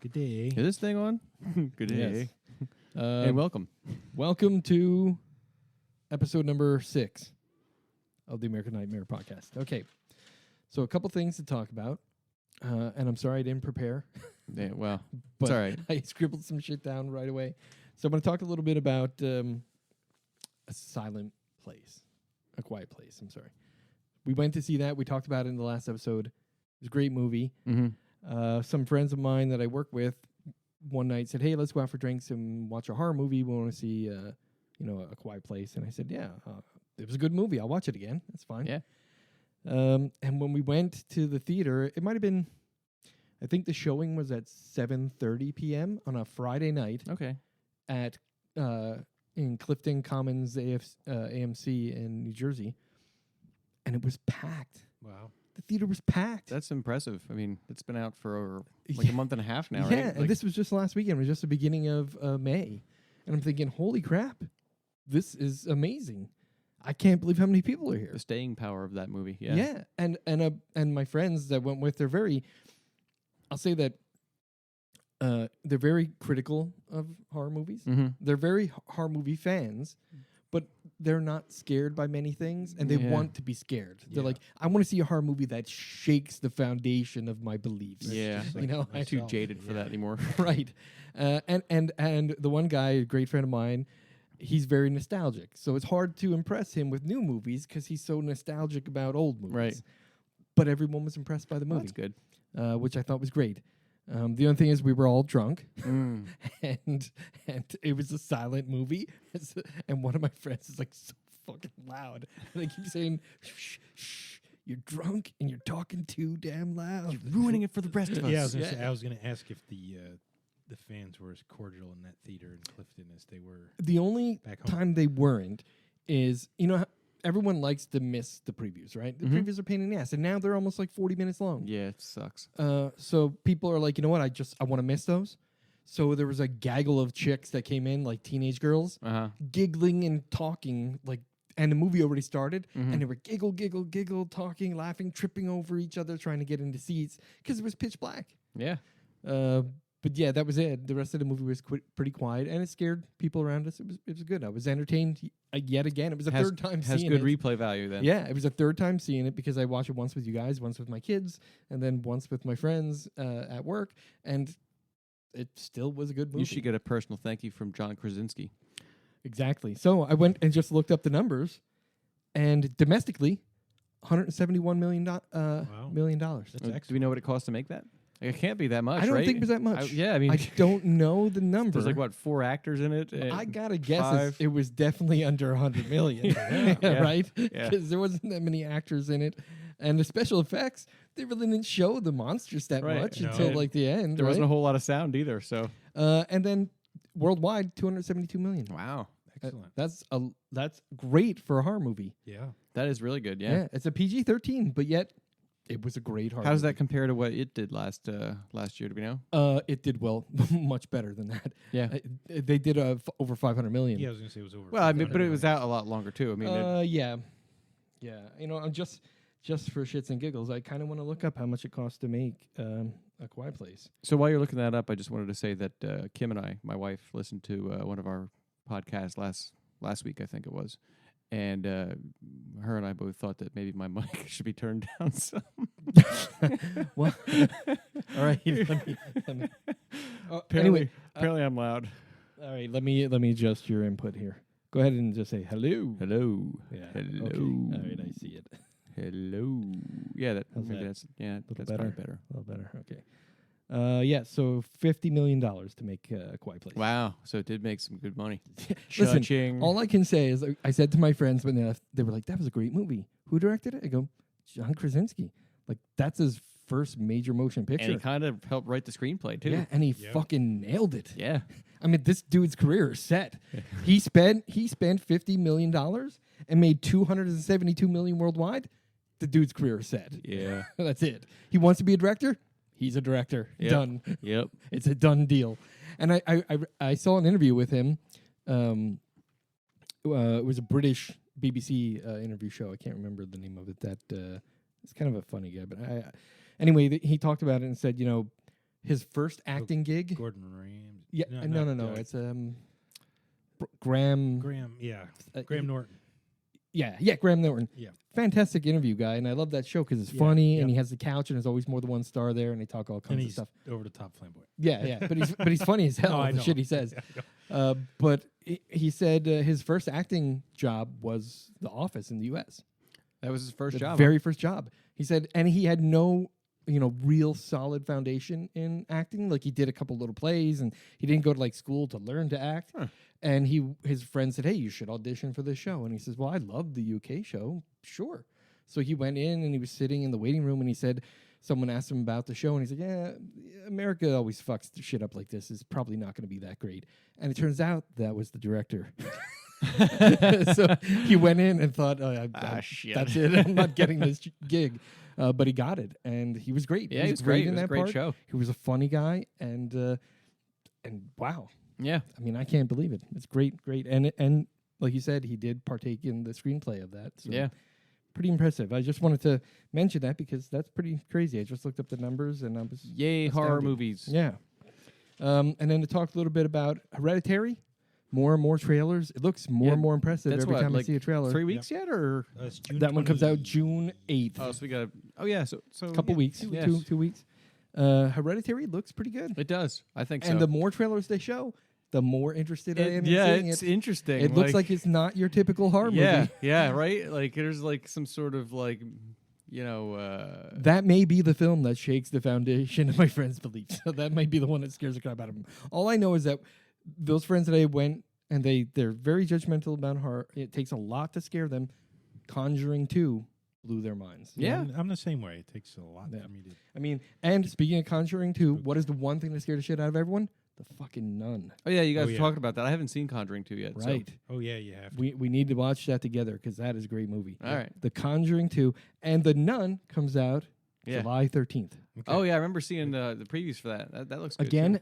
Good day. Is this thing on? Good day. Yes. And welcome. Welcome to episode number 6 of the American Nightmare podcast. Okay, so a couple things to talk about, and I'm sorry I didn't prepare. Yeah, well, but it's all right. I scribbled some shit down right away. So I'm going to talk a little bit about a silent place, a quiet place. I'm sorry. We went to see that. We talked about it in the last episode. It was a great movie. Mm-hmm. Some friends of mine that I work with one night said, "Hey, let's go out for drinks and watch a horror movie. We want to see, A Quiet Place." And I said, "Yeah, it was a good movie. I'll watch it again. That's fine." Yeah. And when we went to the theater, it might have been, I think the showing was at 7:30 p.m. on a Friday night Okay. at in Clifton Commons AMC in New Jersey, and it was packed. Wow. The theater was packed. That's impressive. I mean, it's been out for over like a month and a half now, Yeah, right? and this was just last weekend. It was just the beginning of May. And I'm thinking, holy crap, this is amazing. I can't believe how many people are here. the staying power of that movie. Yeah. And my friends that went with, they're very, I'll say that they're very critical of horror movies. Mm-hmm. They're very horror movie fans, but they're not scared by many things, and they Yeah. want to be scared. They're Yeah. like, I want to see a horror movie that shakes the foundation of my beliefs. Yeah. just you like know, I'm too myself. jaded for that anymore. right. And the one guy, a great friend of mine, he's very nostalgic. So it's hard to impress him with new movies because he's so nostalgic about old movies. Right. But everyone was impressed by the Well, movie, that's good. which I thought was great. The only thing is we were all drunk, Mm. and it was a silent movie. And one of my friends is like so fucking loud. And I keep saying, shh, shh, you're drunk and you're talking too damn loud. You're ruining it for the rest of us. Yeah, I Yeah. was gonna ask if the fans were as cordial in that theater in Clifton as they were The only back home. time they weren't is, everyone likes to miss the previews, right? The Mhm. previews are a pain in the ass, and now they're almost like 40 minutes long. Yeah, it sucks. So people are like, you know what? I want to miss those. So there was a gaggle of chicks that came in, like teenage girls, Uh-huh. giggling and talking, and the movie already started, Mhm. and they were giggle, talking, laughing, tripping over each other, trying to get into seats because it was pitch black. Yeah. But yeah, that was it. The rest of the movie was pretty quiet, and it scared people around us. It was good. I was entertained yet again. It was the third time Has seeing good it. replay value then. Yeah, it was the third time seeing it because I watched it once with you guys, once with my kids, and then once with my friends at work, and it still was a good movie. You should get a personal thank you from John Krasinski. Exactly. So I went and just looked up the numbers, and domestically, $171 million. Million dollars. That's Do we excellent. know what it costs to make that? Like, it can't be that much, I don't right? think it was that much. I mean, I don't know the number. there's like, what, 4 actors in it? I gotta guess 5? it was definitely under 100 million, Yeah. right? Yeah. Because there wasn't that many actors in it, and the special effects, they really didn't show the monsters that Right. much No. until And like the end. There wasn't a right? whole lot of sound either, so. And then worldwide, 272 million. Wow. Excellent. That's great for a horror movie. Yeah. That is really good, yeah. It's a PG-13, but yet it was a great horror. How does that movie. compare to what it did last year? Do we know? It did well, much better than that. Yeah. They did over 500 million. Yeah, I was gonna say it was over. Well, I mean, 500 but it was million. out a lot longer too. I mean, Yeah. I'm just for shits and giggles, I kind of want to look up how much it costs to make A Quiet Place. so while you're looking that up, I just wanted to say that Kim and I, my wife, listened to one of our podcasts last week, I think it was, and her and I both thought that maybe my mic should be turned down some. Well, all right. Let me. Apparently, Anyway, apparently I'm loud. all right. Let me adjust your input here. Go ahead and just say hello. Hello. Yeah. Hello. Okay. All right. I see it. Hello. Yeah, How's maybe that? that's Little probably better? better. A little better. Okay. Yeah. So $50 million to make A Quiet Place. Wow. So it did make some good money. Listen, Cha-ching. all I can say is I said to my friends when they left, they were like, "That was a great movie. Who directed it?" I go, "John Krasinski. Like that's his first major motion and picture." he kind of helped write the screenplay too. Yeah, and he Yeah. fucking nailed it. Yeah. I mean, this dude's career is set. he spent $50 million and made 272 million worldwide. The dude's career is set. Yeah. That's it. He wants to be a director. He's a director. Yep. Done. Yep. It's a done deal. And I saw an interview with him. It was a British BBC interview show. I can't remember the name of it. It's kind of a funny guy, but anyway, he talked about it and said, his first acting gig. Gordon Ramsay. Yeah, not no. Doug. It's Graham. Graham Norton. Yeah, Graham Norton. Yeah. Fantastic interview guy, and I love that show because it's funny, and he has the couch, and there's always more than one star there, and they talk all And kinds of he's stuff. over the top flamboyant. Yeah, but he's funny as hell. No, I the know. shit he says. But he said his first acting job was The Office in the U.S. That was his first The job. very first job. He said, and he had no, real solid foundation in acting. Like he did a couple little plays, and he didn't go to like school to learn to act. Huh. And his friend said, "Hey, you should audition for this show." And he says, "Well, I love the UK show, sure." So he went in and he was sitting in the waiting room, and he said, someone asked him about the show, and he said, "Yeah, America always fucks the shit up like this. It's probably not going to be that great." And it turns out that was the director. So he went in and thought, shit. that's it. I'm not getting this gig. But he got it, and he was great. Yeah, he was great in It was that a great part. show. He was a funny guy, and wow. Yeah. I mean, I can't believe it. It's great. And like you said, he did partake in the screenplay of that. So Yeah. pretty impressive. I just wanted to mention that because that's pretty crazy. I just looked up the numbers, and I was Yay, horror astounded. movies. Yeah. And then to talk a little bit about Hereditary, more and more trailers. It looks more Yeah, and more impressive that's every what, time I like see a trailer. 3 weeks yet, or It's June That one comes out 20 June 8th. oh, so we got. Oh yeah, so Couple yeah, weeks, 2 weeks. Hereditary looks pretty good. It does. I think so. And the more trailers they show, the more interested I am in yeah, seeing it's it. interesting. It looks like it's not your typical horror yeah, movie. yeah, right. Like there's like some sort of like, That may be the film that shakes the foundation of my friends' beliefs. So that might be the one that scares the crap out of them. All I know is that those friends that I went and they're very judgmental about horror. It takes a lot to scare them. Conjuring 2 blew their minds. Yeah. I'm the same way. It takes a lot Yeah. for me to. I mean, and speaking of Conjuring 2, what is the one thing that scared the shit out of everyone? The fucking nun. Oh yeah, you guys Oh, were yeah. talking about that. I haven't seen Conjuring 2 yet. so- Right. Oh yeah, you have to. We need to watch that together because that is a great movie. All right. The Conjuring 2 and The Nun comes out Yeah. July 13th. Okay. Oh yeah, I remember seeing the previews for that. That looks good Again,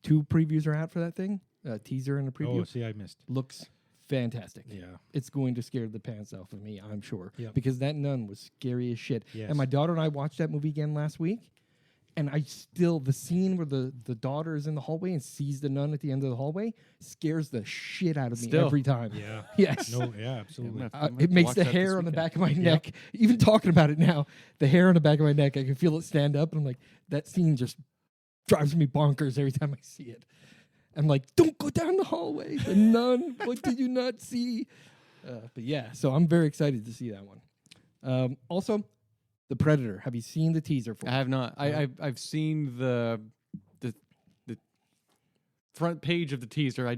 too. 2 previews are out for that thing. A teaser and a preview. Oh, see, I missed. Looks fantastic. Yeah. It's going to scare the pants off of me, I'm sure. Yep. Because that nun was scary as shit. Yes. And my daughter and I watched that movie again last week. And the scene where the daughter is in the hallway and sees the nun at the end of the hallway scares the shit out of me Still. every time. Yeah. Yes. No. Yeah. Absolutely. I'm gonna have It to makes watch the that hair this on the weekend. back of my neck, even talking about it now, the hair on the back of my neck, I can feel it stand up. And I'm like, that scene just drives me bonkers every time I see it. I'm like, don't go down the hallway. The nun, what did you not see? But yeah, so I'm very excited to see that one. Also, The Predator. Have you seen the teaser for I it? have not. I've seen the front page of the teaser. I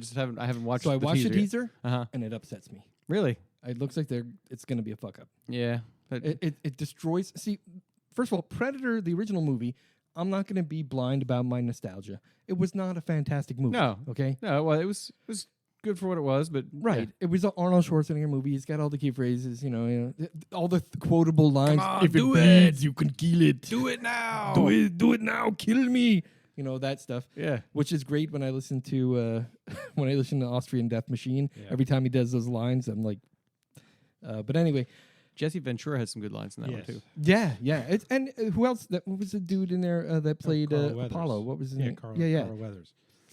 haven't watched. So I watched the yet. teaser, Uh-huh. and it upsets me. Really? It looks like it's going to be a fuck up. Yeah. But It destroys. See, first of all, Predator, the original movie. I'm not going to be blind about my nostalgia. It was not a fantastic movie. No. Okay. no, well, it was good for what it was, but Right. It was an Arnold Schwarzenegger movie. He's got all the key phrases, all the quotable lines. on, If it do bleeds, you can kill it. do it now. Do it now. Kill me. That stuff. Yeah. Which is great when I listen to Austrian Death Machine. Yeah. Every time he does those lines, I'm like. But anyway, Jesse Ventura has some good lines in that Yes. one too. yeah. And who else? What was the dude in there that played Carl Weathers. Apollo? What was his name? Carl Weathers.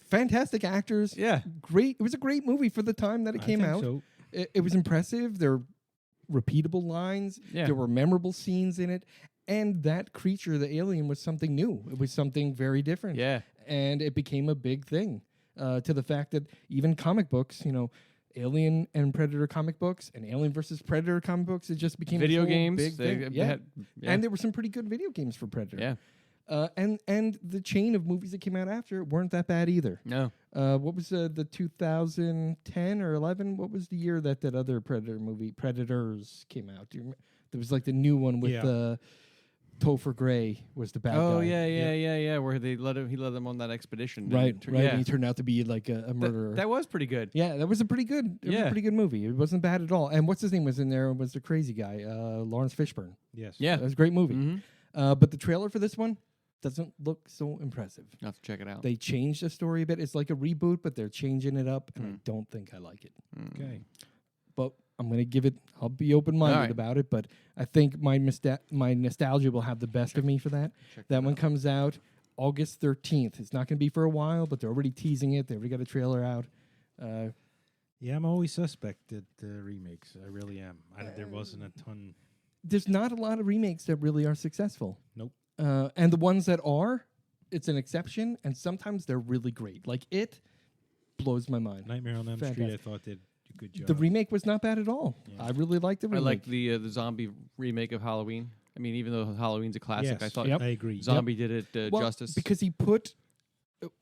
Fantastic actors. Yeah. Great. It was a great movie for the time that it came out. So. It was impressive. There were repeatable lines. Yeah. There were memorable scenes in it. And that creature, the alien, was something new. It was something very different. Yeah. And it became a big thing to the fact that even comic books, Alien and Predator comic books and Alien versus Predator comic books, it just became Video a whole games. big They thing. had- yeah. And there were some pretty good video games for Predator. Yeah. And the chain of movies that came out after weren't that bad either. No. What was the 2010 or 11? What was the year that other Predator movie, Predators, came out? Do you remember? There was like the new one with Topher Grace was the bad Oh guy. yeah. Where he led them on that expedition. Right. And And Yeah. he turned out to be like a murderer. That was pretty good. Yeah, that was a pretty good. It was a Yeah. pretty good movie. It wasn't bad at all. And what's his name was in there? Was the crazy guy, Lawrence Fishburne. Yes. Yeah. That was a great movie. Mm-hmm. But the trailer for this one doesn't look so impressive. I'll have to check it out. They changed the story a bit. It's like a reboot, but they're changing it up, and I Mm. don't think I like it. Okay. But I'm gonna give it. I'll be open-minded Alright. about it. But I think my nostalgia will have the best of me for that. Check That it one out. comes out August 13th. It's not going to be for a while, but they're already teasing it. They already got a trailer out. Yeah, I'm always suspect at remakes. I really am. There wasn't a ton. There's not a lot of remakes that really are successful. Nope. And the ones that are, it's an exception, and sometimes they're really great. Like It blows my mind. Nightmare on Elm Street, Fantastic. I thought did a good job. The remake was not bad at all. Yeah. I really liked the I remake. like the zombie remake of Halloween. I mean, even though Halloween's a classic, Yes, I thought Yep. I agree. Zombie did it Well, justice. because he put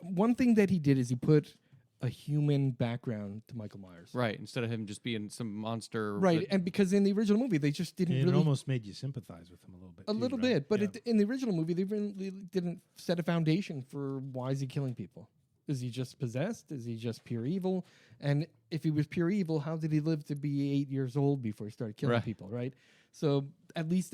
one thing that he did is he put a human background to Michael Myers. Right, instead of him just being some monster. Right, that- and because in the original movie they just didn't And it really almost made you sympathize with him a little bit. a too, little right? bit, but Yeah. in the original movie they really didn't set a foundation for why is he killing people. Is he just possessed? Is he just pure evil? And if he was pure evil, how did he live to be 8 years old before he started killing Right. people? Right. So at least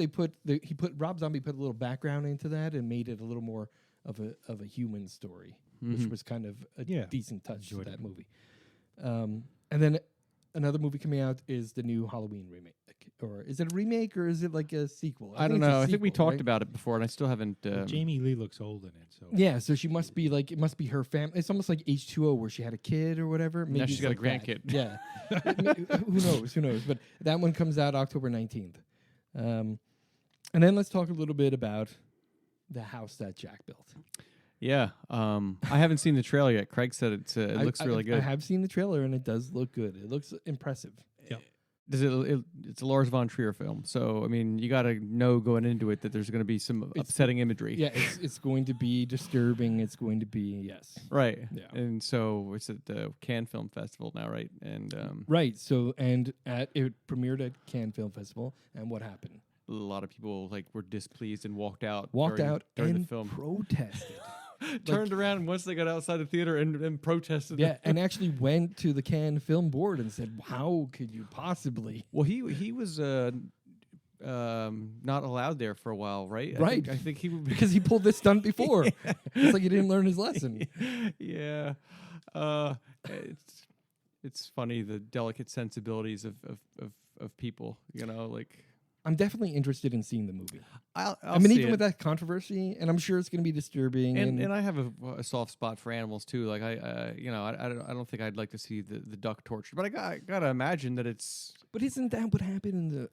Rob Zombie put a little background into that and made it a little more of a human story, which was kind of a Yeah. decent touch to Enjoyed that it. movie. And then another movie coming out is the new Halloween remake. Or is it a remake or is it like a sequel? I don't it's a know. I think we sequel, talked right? about it before, and I still haven't. But Jamie Lee looks old in it, so Yeah, so she must be like, it must be her family. It's almost like H2O where she had a kid or whatever. Maybe she's it's got a like that. grandkid. Yeah. Who knows? But that one comes out October 19th. And then let's talk a little bit about the house that Jack built. Yeah, I haven't seen the trailer yet. Craig said it looks really I good. have seen the trailer and it does look good. It looks impressive. Does it's a Lars von Trier film, so I mean, you got to know going into it that there's going to be some upsetting imagery. Yeah, it's going to be disturbing. It's going to be, yes. Right. Yeah. And so it's at the Cannes Film Festival now, right? And Right. So, and it premiered at Cannes Film Festival. And what happened? a lot of people were displeased and walked out. and during the film. protested. Turned around and once they got outside the theater and protested. Yeah, and actually went to the Cannes Film Board and said, "How could you possibly?" Well, he was not allowed there for a while, right? Right. I think he would be. Because he pulled this stunt before. It's like he didn't learn his lesson. Yeah. It's funny the delicate sensibilities of people, I'm definitely interested in seeing the movie. I'll I mean, see even it. with that controversy, and I'm sure it's going to be disturbing. And I have a soft spot for animals too. Like I don't think I'd like to see the duck tortured, but I gotta imagine that it's. But isn't that what happened in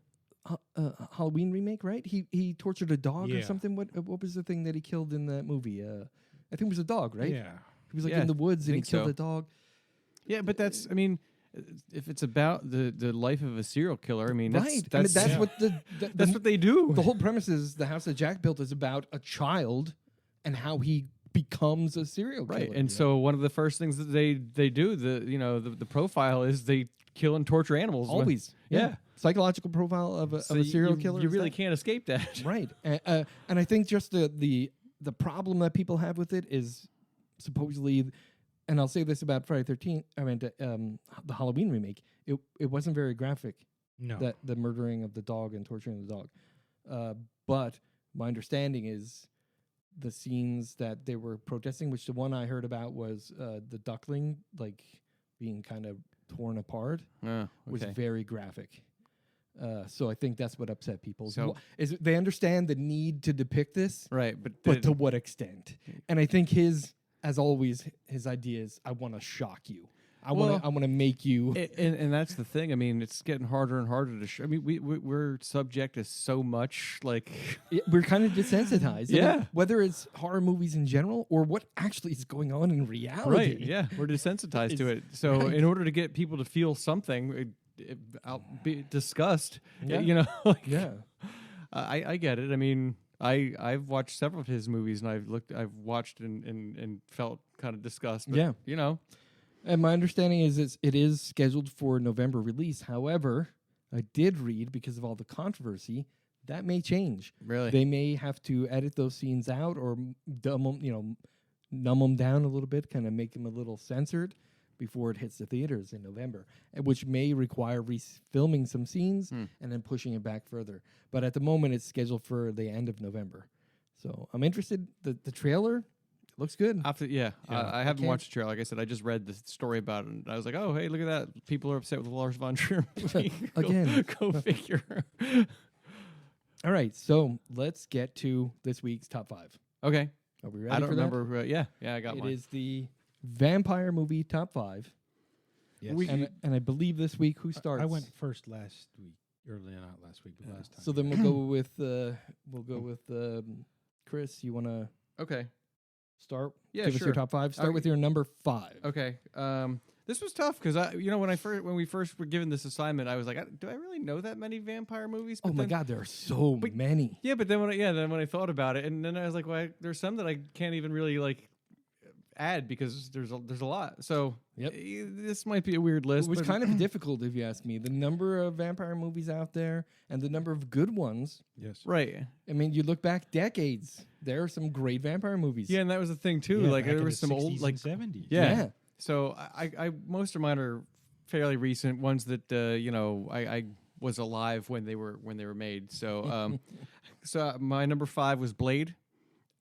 the Halloween remake? Right? He tortured a dog or Yeah. something. What was the thing that he killed in that movie? I think it was a dog, right? yeah. He was like Yeah, in the woods and he think killed so. a dog. Yeah, but that's. I mean, if it's about the life of a serial killer, I mean, Right. I mean, that's Yeah. what that's what they do. the whole premise is. The house that Jack built is about a child and how he becomes a serial killer. Right, and so one of the first things that they do, the profile is they kill and torture animals. always, Yeah. psychological profile of a serial killer. You is really that. can't escape that. Right, and I think just the problem that people have with it is supposedly, and I'll say this about Friday 13th. I mean, the Halloween remake. It wasn't very graphic. No. That the murdering of the dog and torturing the dog. But my understanding is the scenes that they were protesting, which the one I heard about was the duckling being kind of torn apart, was Okay. very graphic. So I think that's what upset people. So- Is they understand the need to depict this, Right, but to what extent? And I think as always, his idea is, I want to shock you. I want to make you. and that's the thing. I mean, it's getting harder and harder to. I mean, we're subject to so much. We're kind of desensitized. I mean, Yeah. whether it's horror movies in general or what actually is going on in reality. Right. Yeah, we're desensitized to it. So right. in order to get people to feel something, be disgust. Yeah. Yeah. I get it. I mean, I've watched several of his movies, and I've watched and felt kind of disgust. But, Yeah. And my understanding is it is scheduled for November release. However, I did read, because of all the controversy, that may change. Really. They may have to edit those scenes out or numb them down a little bit, kind of make them a little censored before it hits the theaters in November, which may require filming some scenes and then pushing it back further. But at the moment, it's scheduled for the end of November. So I'm interested. The trailer looks good. I haven't watched the trailer. Like I said, I just read the story about it, and I was like, oh, hey, look at that. People are upset with the Lars von Trier movie. Again. Go figure. All right, so let's get to this week's top 5. Okay. Are we ready I don't for that? remember. Yeah, I got It mine. is the vampire movie top 5. Yes. And I believe this week who starts? I went first last week. Earlier, not last week, but last time. So then we'll go with Chris. You want to Okay. start? Yeah, Give us your sure. top 5. Start with your number 5. Okay. This was tough because when we first were given this assignment, I was like, do I really know that many vampire movies? Oh But my then- God, there are so many. Yeah, but then when I thought about it, and then I was like, well, there's some that I can't even really like add because there's a lot. So Yep. This might be a weird list. It was but kind of difficult, if you ask me. The number of vampire movies out there and the number of good ones. Yes. right. I mean, you look back decades. There are some great vampire movies. Yeah, and that was the thing too. Yeah, like back there in was the some old 60s like and 70s. yeah. So I most of mine are fairly recent ones that I was alive when they were made. So so my number 5 was Blade.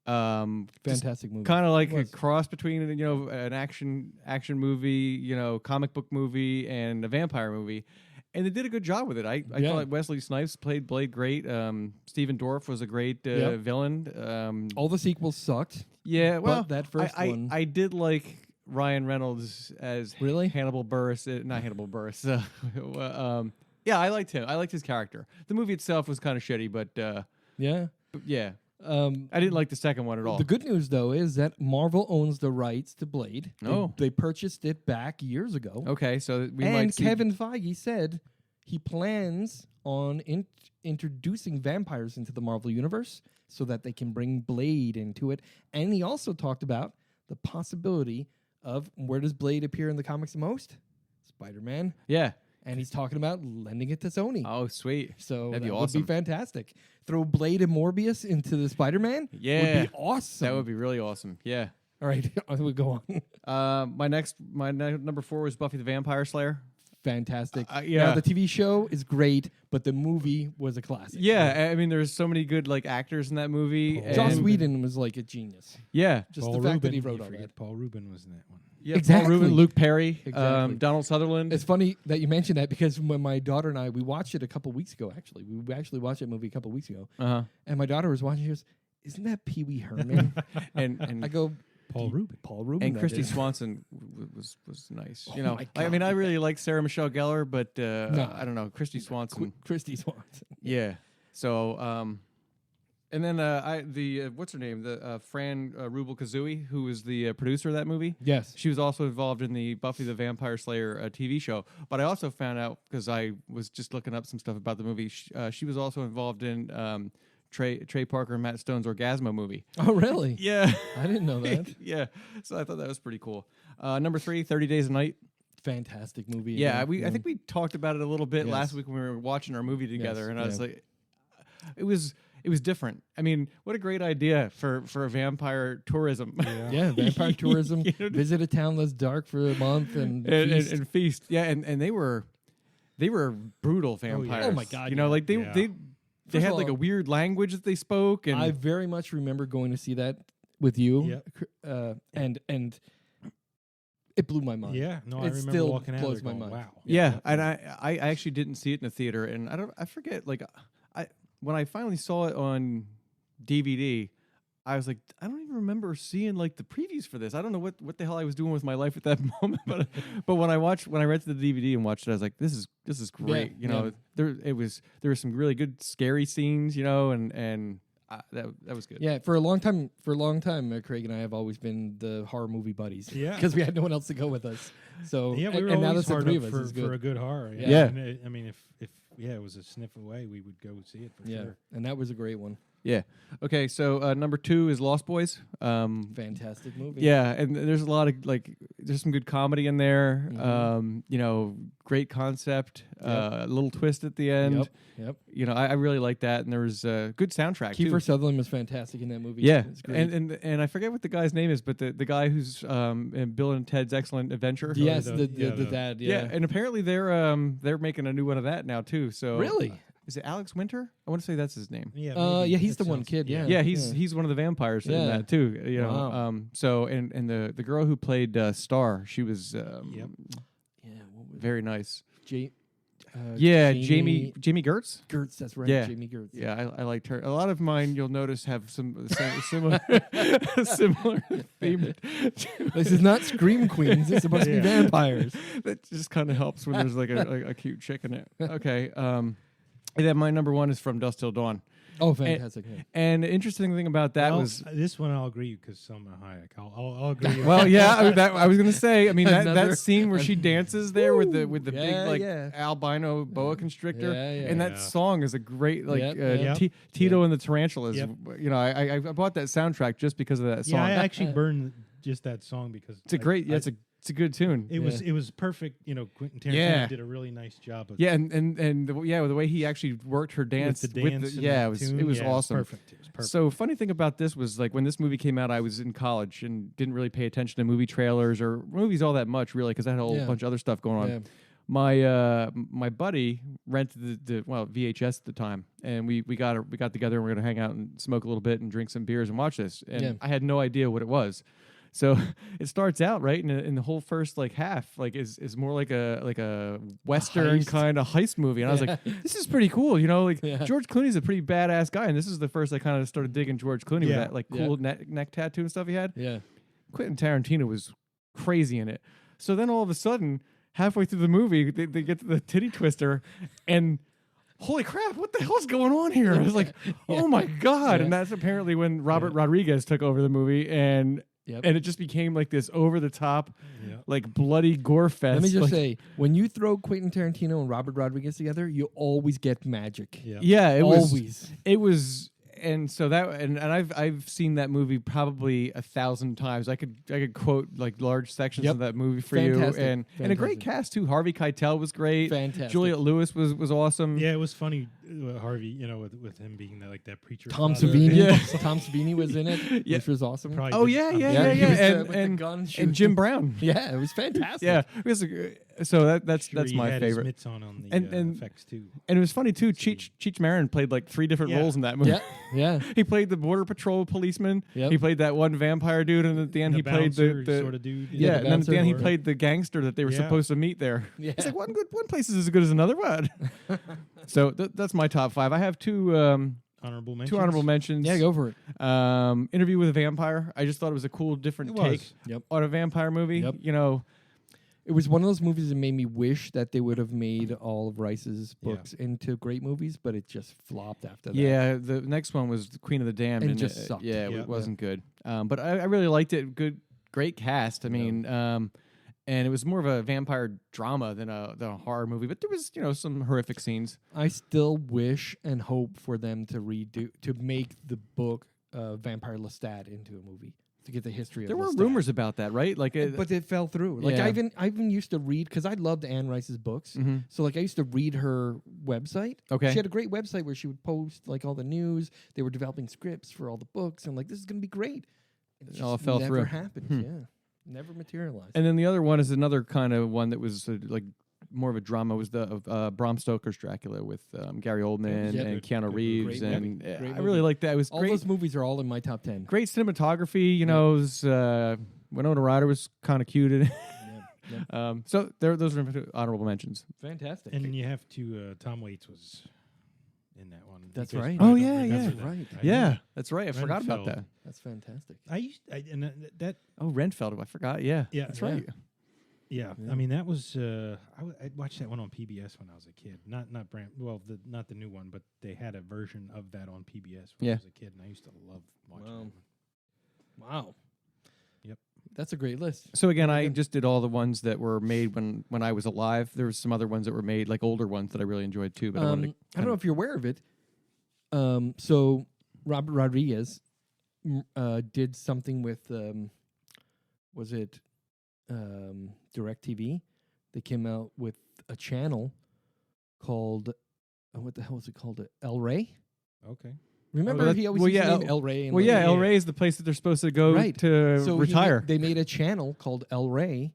Fantastic movie. Kind of like It a was. cross between an action movie, comic book movie, and a vampire movie, and they did a good job with it. I Yeah. thought Wesley Snipes played Blade great. Stephen Dorff was a great Yep. villain. All the sequels sucked. Yeah, well, but that first one. I did like Ryan Reynolds as Really? Hannibal Buress, not Hannibal Buress. Yeah, I liked him. I liked his character. The movie itself was kind of shitty, but Yeah. yeah, Um, I didn't like the second one at all. The good news, though, is that Marvel owns the rights to Blade. Oh. They purchased it back years ago. Okay, so we and might see. Kevin Feige said he plans on introducing vampires into the Marvel universe so that they can bring Blade into it. And he also talked about the possibility of where does Blade appear in the comics the most? Spider-Man. Yeah. And he's talking about lending it to Sony. Oh, sweet. So that'd be that awesome. would be fantastic. Throw Blade and Morbius into the Spider-Man Yeah. would be awesome. That would be really awesome. Yeah. All right, we'll go on. My number 4 was Buffy the Vampire Slayer. Fantastic. Yeah. Now, the TV show is great, but the movie was a classic. Yeah, I mean, there's so many good like actors in that movie. Paul Joss and- Whedon was like a genius. Yeah. Just Paul the fact that Rubin, he wrote you all forget that. Paul Rubin was in that one. Yeah, Exactly. Paul Rubin, Luke Perry, Exactly. Donald Sutherland. It's funny that you mentioned that because when my daughter and I, we watched it a couple weeks ago, actually. We actually watched that movie a couple weeks ago. Uh-huh. And my daughter was watching, she goes, isn't that Pee Wee Herman? And I go, Paul Rubin. Paul Rubin. and that Christy is." Swanson was nice. Oh You know, my I mean, God. I really like Sarah Michelle Gellar, but No. I don't know, Christy Swanson. Christy Swanson. Yeah. So, and then what's her name? The Fran Rubel Kazooie, who was the producer of that movie. Yes. She was also involved in the Buffy the Vampire Slayer TV show. But I also found out, because I was just looking up some stuff about the movie, she was also involved in Trey Parker and Matt Stone's Orgasmo movie. Oh, really? Yeah. I didn't know that. Yeah. So I thought that was pretty cool. Number 3, 30 Days a Night. Fantastic movie. Yeah, again. I think we talked about it a little bit Yes. last week when we were watching our movie together, Yes, and I was yeah. like, it was different. I mean, what a great idea for vampire tourism. Yeah, vampire tourism. You know, Visit a town that's dark for a month and feast. and feast. Yeah, and they were brutal vampires. Oh my God, You know, yeah. like they Yeah. they First had of like a all, weird language that they spoke, and I very much remember going to see that with you. Yep. And it blew my mind. Yeah, no, I It remember still walking out blows there my going, mind. wow. yeah, and I actually didn't see it in the theater, and I forget, like when I finally saw it on DVD, I was like, I don't even remember seeing like the previews for this. I don't know what the hell I was doing with my life at that moment, but when I rented the DVD and watched it, I was like, this is great. Yeah, You know, there were some really good scary scenes, you know, and that was good. Yeah, for a long time, Craig and I have always been the horror movie buddies. Yeah. because we had no one else to go with us. So Yeah, we were and now always that's the hard three up of us. It's for a good. good horror. Yeah. And, I mean, if it was a sniff away, we would go see it for Yeah, sure. and that was a great one. Yeah. Okay, so number 2 is Lost Boys. Fantastic movie. Yeah, and there's a lot of there's some good comedy in there. Mhm. You know, great concept. A little twist at the end. Yep. You know, I really like that, and there was a good soundtrack Kiefer too. Sutherland was fantastic in that movie. Yeah, It's great. and I forget what the guy's name is, but the guy who's in Bill and Ted's Excellent Adventure. yes, the- the dad. Yeah, and apparently they're making a new one of that now too. So Really? is it Alex Winter? I want to say that's his name. Yeah, Yeah, he's that the one sounds- kid. Yeah. Yeah, he's one of the vampires in Yeah. that too. You know, Wow. so and the girl who played Star, she was Yep. Yeah. What was very nice. Jamie Gertz. Gertz, that's right. Yeah. Jamie Gertz. Yeah, I liked her. A lot of mine, you'll notice, have some similar similar theme. This is not Scream Queens. It's supposed to be vampires. That just kind of helps when there's like a cute chick in it. Okay. And then my number one is From Dusk Till Dawn. Oh, fantastic. And the interesting thing about that was this one I'll agree because Selma Hayek. I'll agree. well, yeah, I was gonna say. I mean that Another- scene where she dances there with the Yeah, big yeah. albino boa constrictor, Yeah, yeah. and that Yeah. song is a great Yep, yep. Tito and the Tarantulas. Yep. You know, I bought that soundtrack just because of that song. Yeah, I actually burned just that song because It's a great. Yeah, it's a good tune. It was perfect. You know, Quentin Tarantino Yeah. did a really nice job of Yeah, and the way he actually worked her dance with the dance. And yeah, the it was tune. it was Yeah, awesome. Perfect. It was perfect. So funny thing about this was like when this movie came out, I was in college and didn't really pay attention to movie trailers or movies all that much really because I had a whole bunch of other stuff going on. Yeah. My buddy rented the VHS at the time, and we got together and we're gonna hang out and smoke a little bit and drink some beers and watch this. And I had no idea what it was. So it starts out right, and the whole first like half like is more like a western Heist. kind of heist movie, and I was like, this is pretty cool, you know. Like Yeah. George Clooney's a pretty badass guy, and this is the first I kind of started digging George Clooney with Yeah. that like cool neck tattoo and stuff he had. Yeah. Quentin Tarantino was crazy in it. So then all of a sudden, halfway through the movie, they get to the titty twister, and holy crap, what the hell's going on here? I was like, oh my God. Yeah. And that's apparently when Robert Rodriguez took over the movie, and it just became like this over-the-top, like bloody gore fest. Let me just like, say, when you throw Quentin Tarantino and Robert Rodriguez together, you always get magic. Yeah. it Always. was. And so that and I've seen that movie probably 1,000 times. I could quote like large sections of that movie for Fantastic. you, and a great cast too. Harvey Keitel was great. Fantastic. Juliette Lewis was awesome. Yeah, it was funny, Harvey. You know, with him being that preacher. Tom father. Savini. Yeah. Tom Savini was in it, which was awesome. Probably Oh did- yeah, I'm yeah, sure yeah, he yeah. was, with the And gun and shooting. Jim Brown. Yeah, it was fantastic. Yeah, so that's sure he my had his favorite. mitts on the And effects too. And it was funny too. Cheech Marin played like 3 different Yeah. roles in that movie. Yeah, yeah. He played the border patrol policeman. Yep. He played that one vampire dude, and at the end The he played bouncer the sort of dude. yeah, the and then at the bouncer. end he played the gangster that they were Yeah. supposed to meet there. Yeah. It's like one place is as good as another one. So that's my top 5. I have two honorable mentions. two honorable mentions. Yeah, go for it. Interview with a Vampire. I just thought it was a cool, different It take was. Yep. on a vampire movie. Yep. You know, It was one of those movies that made me wish that they would have made all of Rice's Yeah. books into great movies, but it just flopped after that. yeah. The next one was the Queen of the Damned, And just sucked. Yeah, Yeah. it wasn't good. But I really liked it. Great cast. I mean, and it was more of a vampire drama than a horror movie. But there was, some horrific scenes. I still wish and hope for them to make the book Vampire Lestat into a movie to get the history of There were Lestat. rumors about that, right? Like, But it fell through. Like Yeah. I even used to read because I loved Anne Rice's books. Mhm. So like I used to read her website. Okay. She had a great website where she would post like all the news. They were developing scripts for all the books, and like this is gonna be great. It It all just fell never through. happened. Hmm. Yeah, never materialized. And then the other one is another kind of one that was like more of a drama. Was the Bram Stoker's Dracula with Gary Oldman Yeah. and Good, Keanu good, Reeves, great and movie. Great I really movie. liked that. It was all great. those movies are all in my top 10. Great cinematography. It was, Winona Ryder was kind of cute in it. Yeah, yeah. So those are honorable mentions. Fantastic. And you have to. Tom Waits was in that one. That's because right. I Oh, don't yeah, remember yeah. that. Right. I Yeah, know. that's right. I forgot about Renfeld. that. That's fantastic. That. Oh, Renfeld. I forgot. Yeah, Yeah, that's yeah. right. Yeah, Yeah. I mean that was I watched that one on PBS when I was a kid. Not Bram. Well, not the new one, but they had a version of that on PBS when Yeah. I was a kid, and I used to love watching Wow. that one. Wow. Yep. That's a great list. So again, Very I good. just did all the ones that were made when I was alive. There was some other ones that were made, like older ones that I really enjoyed too. But I wanted to I don't know if you're aware of it. So Robert Rodriguez did something with was it DirecTV? They came out with a channel called what the hell was it called? El Rey. Okay. Remember that- he always well, used to yeah, name El Rey. Well, yeah, Yeah. El Rey is the place that they're supposed to go Right. to So retire. they made a channel called El Rey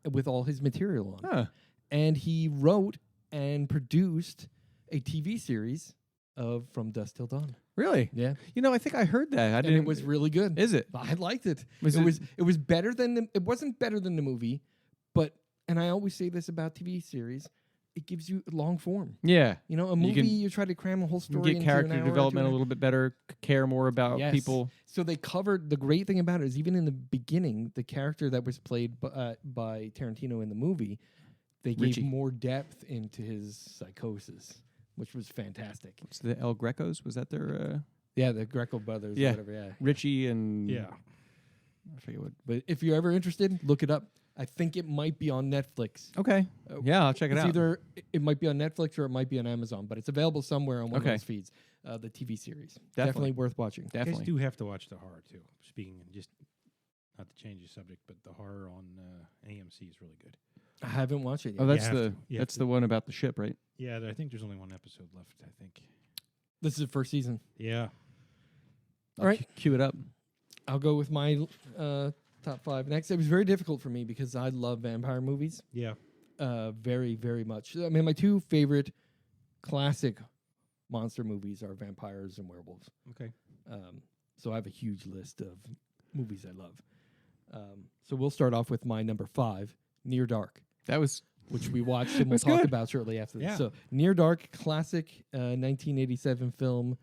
with all his material on, Huh. and he wrote and produced a TV series of From Dusk Till Dawn. Really? Yeah, I think I heard that. I and didn't. it was really good. Is it? I liked it. Was It was better than it wasn't better than the movie, but and I always say this about TV series, it gives you long form. Yeah. You know, a movie you try to cram a whole You story get into character an hour development a or 2 little bit better, care more about Yes. people. So they covered the great thing about it is even in the beginning, the character that was played by Tarantino in the movie, they gave Richie. more depth into his psychosis, which was fantastic. What's the El Grecos? Was that their Yeah, the Greco brothers Yeah. or whatever. Yeah. Richie and Yeah. I forget what. But if you're ever interested, look it up. I think it might be on Netflix. Okay. Yeah, I'll check it It's out. either it might be on Netflix or it might be on Amazon, but it's available somewhere on one Okay. of those feeds. The TV series, Definitely. worth watching. You guys Definitely. do have to watch the horror too. Speaking just not to change the subject, but the horror on AMC is really good. I haven't watched it yet. Oh, that's have the to. You have that's to. the one about the ship, right? Yeah, I think there's only one episode left. I think. This is the first season. Yeah. All right. Cue it up. I'll go with my top 5 next. It was very difficult for me because I love vampire movies Yeah. very, very much. I mean, my 2 favorite classic monster movies are vampires and werewolves. Okay. So I have a huge list of movies I love. So we'll start off with my number 5, Near Dark, That was which we watched and we'll That's talk good. about shortly after this. Yeah. So Near Dark, classic 1987 film.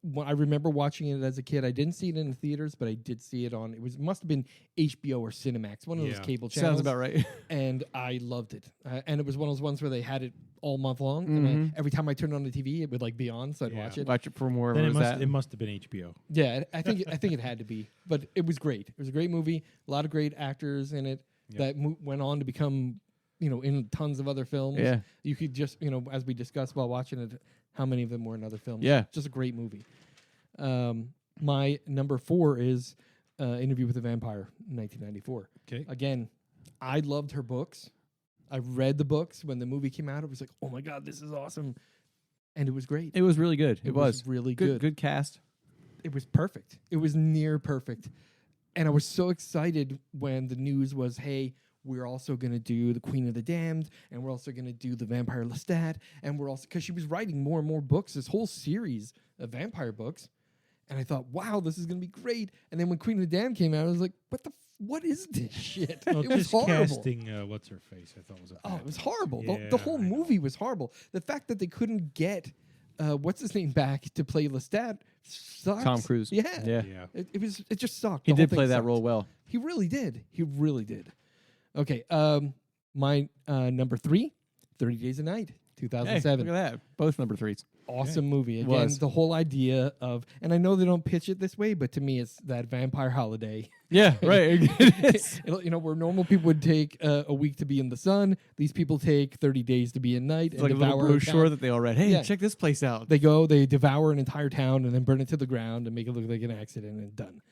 When I remember watching it as a kid. I didn't see it in the theaters, but I did see it on. Must have been HBO or Cinemax, one of those Yeah. cable channels. sounds about right. And I loved it. And it was one of those ones where they had it all month long. Mhm. And every time I turned on the TV, it would like be on, so I'd Yeah. watch it. Watch it for more. Then Was that? it must have been HBO. Yeah, I think it had to be, but it was great. It was a great movie. A lot of great actors in it Yep. that went on to become, in tons of other films. Yeah. You could just, as we discussed while watching it, how many of them were in other films. Yeah. Just a great movie. My number 4 is Interview with the Vampire, 1994. Okay. Again, I loved her books. I read the books when the movie came out. It was like, oh my God, this is awesome. And it was great. It was really good. It was really good. good. Good cast. It was perfect. It was near perfect. And I was so excited when the news was, hey, we're also going to do The Queen of the Damned, and we're also going to do The Vampire Lestat, and we're also, because she was writing more and more books, this whole series of vampire books. And I thought, wow, this is going to be great. And then when Queen of the Damned came out, I was like, what is this shit? Well, it was just horrible. casting what's her face, I thought was a Oh, bad it was thing. horrible. The Yeah, whole I know. movie was horrible. The fact that they couldn't get what's his name back to play Lestat sucks. Tom Cruise. Yeah. Yeah. Yeah. It just sucked. He The whole did thing play that sucked. role well. He really did. He really did. Okay. My number 3, 30 Days a Night, Hey, 2007. look at that. Both number 3s. Awesome movie. Again, Was. the whole idea of, and I know they don't pitch it this way, but to me, it's that vampire holiday. Yeah, right. It is. Where normal people would take a week to be in the sun, these people take 30 days to be in night It's and like a little devour brochure town. that they all read. Hey, Yeah. check this place out. They devour an entire town and then burn it to the ground and make it look like an accident and done.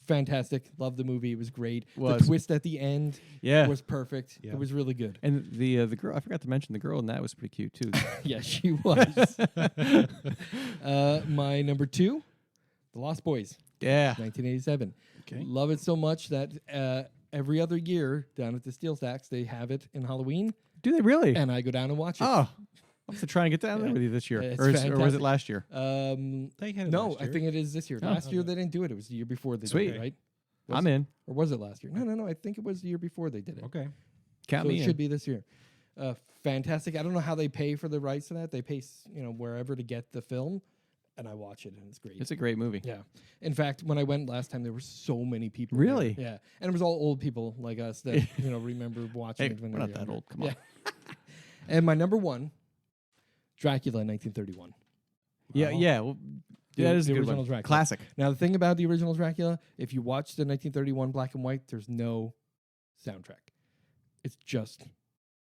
Fantastic. Loved the movie. It was great. Was. The twist at the end Yeah. was perfect. Yeah. It was really good. And the girl, I forgot to mention the girl, and that was pretty cute too. Yeah, she was. My number 2, The Lost Boys, Yeah. 1987. Okay. Love it so much that every other year down at the Steel Stacks, they have it in Halloween, Do they really? and I go down and watch it. Oh, I'll have to try and get down there Yeah. with you this year. It's Or was fantastic. it last year? They had it No, last I year. think it is this year. Oh. Last year they didn't do it. It was the year before they Sweet. did it, right? Was I'm it? in. Or was it last year? No. I think it was the year before they did it. Okay. Count So me it in. should be this year. Fantastic. I don't know how they pay for the rights to that. They pay, wherever to get the film, and I watch it, and it's great. It's a great movie. Yeah. In fact, when I went last time, there were so many people. Really? there. Yeah. And it was all old people like us that remember watching Hey, it when we're they not were that younger. old. Come on. Yeah. And my number 1, Dracula, 1931. Yeah, Wow. yeah. Well, The- that is the a good original one. Dracula. Classic. Now, the thing about the original Dracula, if you watch the 1931 black and white, there's no soundtrack. It's just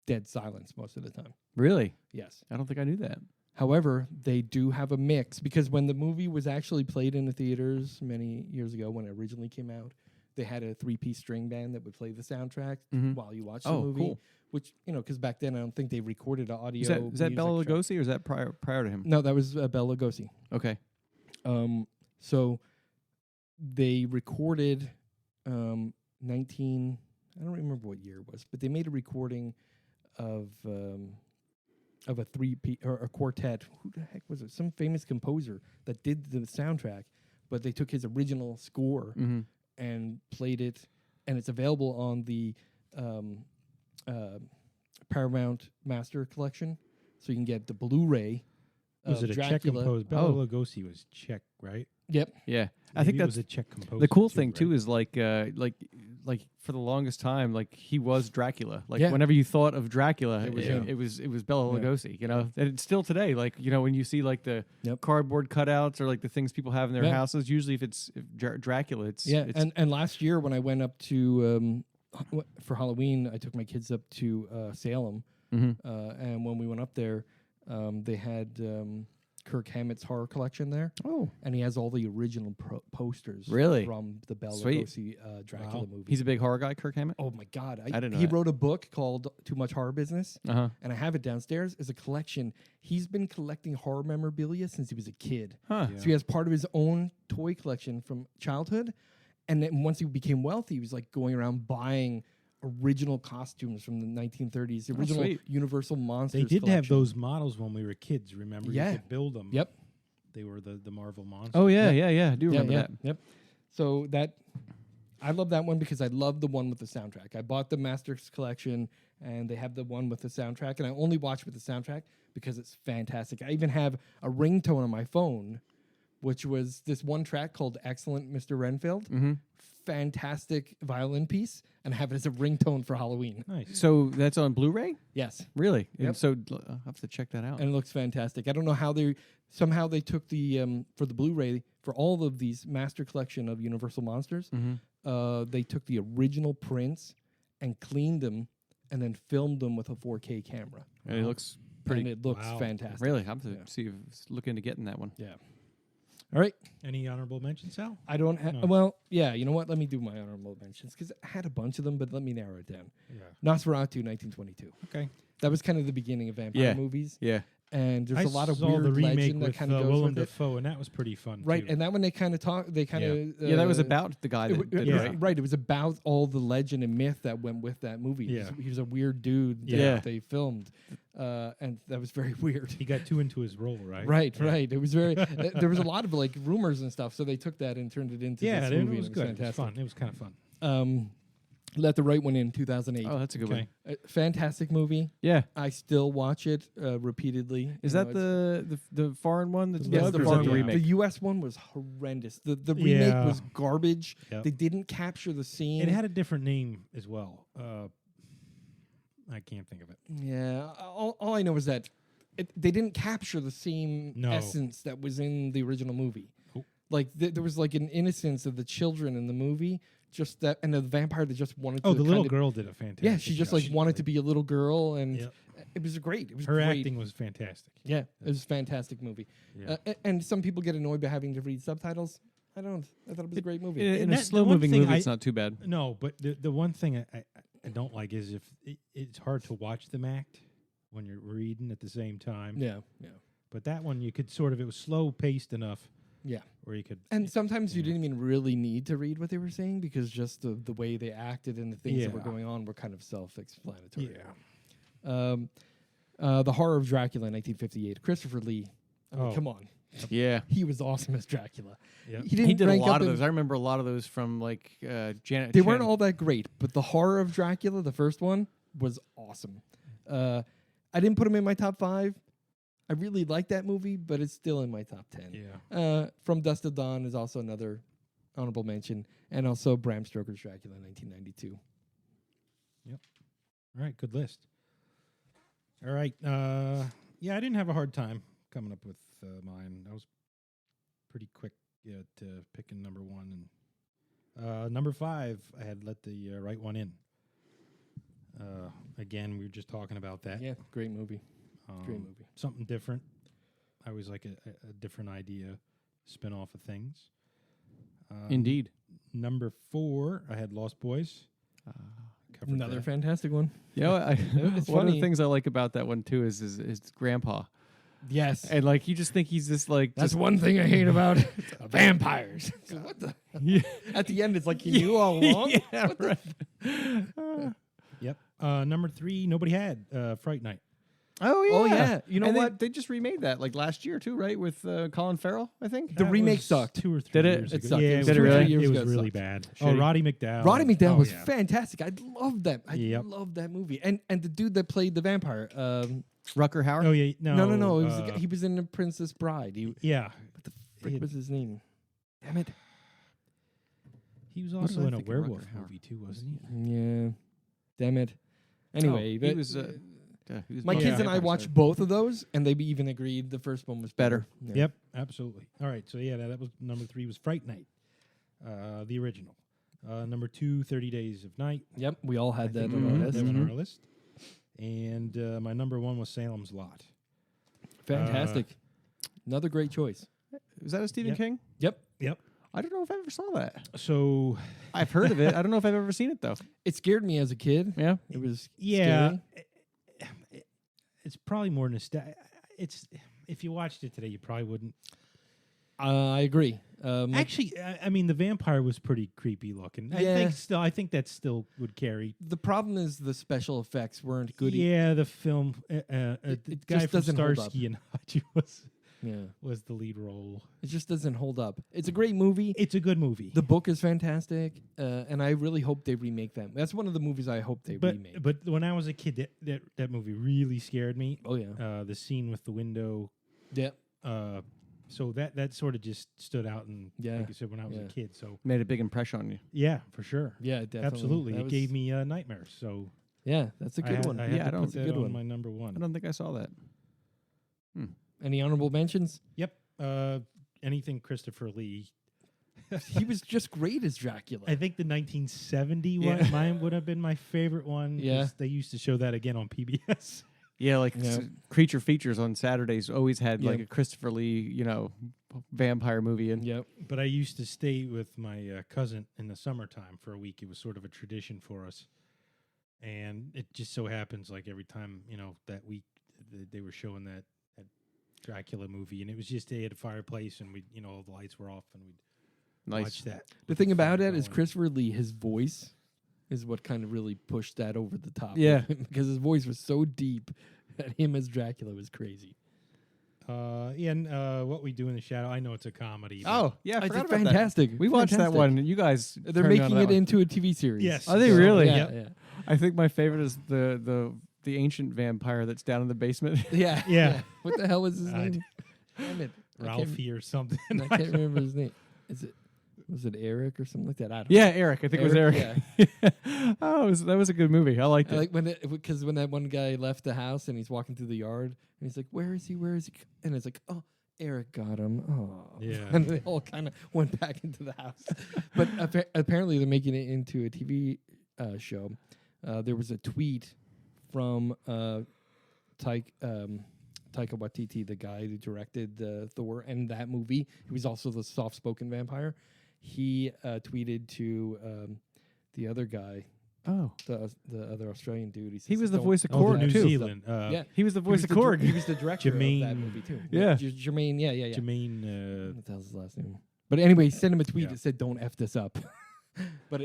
dead silence most of the time. Really? Yes. I don't think I knew that. However, they do have a mix because when the movie was actually played in the theaters many years ago, when it originally came out, they had a 3-piece string band that would play the soundtrack Mhm. while you watched the Oh, movie. cool. Which, because back then I don't think they recorded audio. Is that Bela music track. Lugosi or is that prior to him? No, that was Bela Lugosi. Okay. So they recorded I don't remember what year it was, but they made a recording of a 3-piece or a quartet. Who the heck was it? Some famous composer that did the soundtrack, but they took his original score Mm-hmm. and played it, and it's available on the Paramount Master Collection, so you can get the Blu-ray. Was of it a Czech Dracula. composer? Bela Lugosi was Czech, right? Yep. Yeah, I Maybe think it that's was a Czech composer. the cool thing right? too. Is like for the longest time, like he was Dracula. Like Yeah. whenever you thought of Dracula, It it was was him. it was Bela Yeah. Lugosi. You know, and it's still today. Like when you see like the Yep. cardboard cutouts or like the things people have in their Yeah. houses, usually if Dracula, it's Yeah, it's, and last year when I went up to for Halloween, I took my kids up to Salem, Mhm. and when we went up there, they had Kirk Hammett's horror collection there, oh, and he has all the original posters Really? from the Bela Sweet. Lugosi Dracula Wow. movie. he's a big horror guy, Kirk Hammett. Oh my God! I didn't know he that. wrote a book called Too Much Horror Business, Uh-huh. and I have it downstairs as a collection. He's been collecting horror memorabilia since he was a kid. Huh. Yeah. So he has part of his own toy collection from childhood. And then once he became wealthy, he was like going around buying original costumes from the 1930s, the Oh, original sweet. Universal Monsters They did have collection. those models when we were kids. Remember? Yeah. You could build them. Yep. They were the Marvel monsters. Oh yeah, Yeah. yeah. I do remember that. Yep. So I love that one because I love the one with the soundtrack. I bought the Masters collection and they have the one with the soundtrack, and I only watch with the soundtrack because it's fantastic. I even have a ringtone on my phone, which was this one track called Excellent Mr. Renfield. Mm-hmm. Fantastic violin piece, and I have it as a ringtone for Halloween. Nice. So that's on Blu-ray, Yes. really? Yep. And so I'll have to check that out. And it looks fantastic. I don't know how somehow they took the for the Blu-ray for all of these master collection of Universal Monsters. Mm-hmm. They took the original prints and cleaned them, and then filmed them with a 4K camera. And it looks pretty. And it looks Wow. fantastic. Really, I'm to Yeah. see if look into getting that one. Yeah. All right. Any honorable mentions, Sal? I don't have. No. Well, yeah. You know what? Let me do my honorable mentions because I had a bunch of them, but let me narrow it down. Yeah. Nosferatu, 1922. Okay. That was kind of the beginning of vampire Yeah. movies, Yeah. and there's I a lot of saw weird the remake legend that with kind of goes Willem with it. Dafoe, and that was pretty fun. Right, too. and that one they kind of talk. They kind of Yeah, that was about the guy that did yeah. it, right? Right, it was about all the legend and myth that went with that movie. Yeah. He was a weird dude that Yeah. they filmed, and that was very weird. he got too into his role, right? Right. It was very. There was a lot of like rumors and stuff, so they took that and turned it into Yeah, this it movie. was and good. It was fantastic. fun. It was kind of fun. Let the Right One In, 2008. Oh, that's a good Okay. one. Fantastic movie. Yeah. I still watch it repeatedly. Is You that know, the foreign one? That's Yes, dubbed, the or is that foreign the one. remake? The U.S. one was horrendous. The remake Yeah. was garbage. Yep. They didn't capture the scene. It had a different name as well. I can't think of it. Yeah, all I know is that they didn't capture the same No. essence that was in the original movie. Nope. Like there was like an innocence of the children in the movie, just that, and the vampire that just wanted Oh, to. the little kind of- girl did a fantastic. Yeah, she just job. like wanted to be a little girl, and Yep. it was great. It was Her great. acting was fantastic. Yeah, it was a fantastic movie. Yeah. And some people get annoyed by having to read subtitles. I don't. I thought it was a great movie. In And a that- the slow one moving thing movie, I- it's not too bad. No, but the one thing I don't like is if it's hard to watch them act when you're reading at the same time. Yeah. But that one you could sort of, it was slow paced enough Yeah. where you could. And sometimes you Yeah. didn't even really need to read what they were saying because just the way they acted and the things that were Yeah. going on were kind of self-explanatory. Yeah. The Horror of Dracula, 1958. Christopher Lee. I mean, Oh. come on. Yeah. He was awesome as Dracula. Yep. He didn't He did a rank lot up of in- those. I remember a lot of those from like Janet. They weren't Chan- all that great, but The Horror of Dracula, the first one, was awesome. I didn't put him in my top 5. I really like that movie, but it's still in my top 10. Yeah. From Dusk to Dawn is also another honorable mention, and also Bram Stoker's Dracula, 1992. All right. Good list. All right. Yeah, I didn't have a hard time coming up with mine. I was pretty quick at picking number 1. And number 5, I had Let the Right One In. Again, we were just talking about that. Yeah, great movie. Great movie. Something different. I always like a different idea, spin off of things. Indeed. Number 4, I had Lost Boys. Covered Another that. fantastic one. You know, It's one of the funny. things I like about that one too is grandpa, Yes. and like you just think he's this like That's just one thing I hate about vampires. What the? yeah, At the end, it's like he knew all along. yeah, right. Yep. Number 3, nobody had Fright Night. Oh yeah. Oh, yeah. You know And what? They just remade that like last year too, right? With Colin Farrell, I think. The That remake was sucked. 2 or 3 Did it? years It ago. sucked. Yeah, It it was was, 2 or 3 really, years it ago, was it really sucked. bad. Shitty. Oh, Roddy McDowell. Roddy McDowell Oh, was yeah. fantastic. I loved that. I Yep. loved that movie. And the dude that played the vampire. Rucker Hauer. Oh yeah, no, No. It was the guy, he was in The Princess Bride. yeah. What the frick was his name? Damn it. He was did also I in a think of Rutger werewolf Hauer? movie too, wasn't he? Yeah. Damn it. Anyway, he but, was. He was my Buffy kids and I Vampire watched Slayer. both of those, and they even agreed the first one was better. Yeah. Yep, absolutely. All right, so yeah, that was number 3 was Fright Night, the original. Number 2, 30 Days of Night. Yep. We all had that I think on our we list. that was on Mhm. our list. And my number 1 was Salem's Lot. Fantastic. Another great choice. Was that a Stephen Yep. King? Yep. Yep. I don't know if I ever saw that. So I've heard of it. I don't know if I've ever seen it though. It scared me as a kid. Yeah. It was yeah, scary. it's probably more nostalgic. It's if you watched it today, you probably wouldn't. I agree. Actually, I mean, the vampire was pretty creepy looking. Yeah. I think that still would carry. the problem is the special effects weren't good. Yeah, the film. The it guy just from doesn't hold up. Starsky and Hutch was the lead role. It just doesn't hold up. It's a great movie. It's a good movie. The book is fantastic, and I really hope they remake that. That's one of the movies I hope they remake. But when I was a kid, that movie really scared me. Oh yeah, The scene with the window. yeah, So that sort of just stood out, and Yeah. like I said, when I was Yeah. a kid. So Made a big impression on you. yeah, for sure. yeah, definitely. Absolutely, That it was- gave me nightmares. So Yeah, that's a I good had, one. I had Yeah, to I don't- put That's a that good on one. my number 1. I don't think I saw that. Any honorable mentions? Yep. Anything Christopher Lee. He was just great as Dracula. I think the 1970 one, Yeah. mine would have been my favorite one. 'cause Yeah. They used to show that again on PBS. Yeah, like Yeah. Creature Features on Saturdays always had like Yeah. a Christopher Lee, vampire movie. And Yep. But I used to stay with my cousin in the summertime for a week. It was sort of a tradition for us. And it just so happens like every time, that week they were showing that Dracula movie. And it was just they had a fireplace and all the lights were off and we'd nice. watch that. The thing about it is going. Christopher Lee, his voice is what kind of really pushed that over the top. Yeah. because his voice was so deep that him as Dracula was crazy. And What We Do in the Shadow. I know it's a comedy. but- Oh, yeah, I It's forgot about fantastic. that. We watched that Fantastic. one. You guys, They're turned me on making to it that one. into a TV series. Yes. Are they really? Yeah, Yep. yeah. I think my favorite is the ancient vampire that's down in the basement. Yeah. Yeah. What the hell was his I name? Damn it. Ralphie or something. I can't remember his name. Was it Eric or something like that? I don't Yeah, Eric. I think it was Eric. Yeah. Oh, that was a good movie. I liked I it. like because when that one guy left the house and he's walking through the yard and he's like, "Where is he? Where is he?" And it's like, "Oh, Eric got him." Oh, Yeah. And they all kind of went back into the house. But apparently they're making it into a TV show. There was a tweet from Taika Waititi, the guy who directed Thor and that movie. He was also the soft-spoken vampire. He tweeted to the other guy, Oh, the other Australian dude. He, says, he was the "Don't-" voice of Oh, the Korg New too. Zealand. Yeah, He was the he voice was of the Korg. He was the director of that Jermaine- movie too. Yeah. Jermaine. Yeah. Jermaine. What the hell's his last name? But anyway, he sent him a tweet Yeah. that said, "Don't f this up." But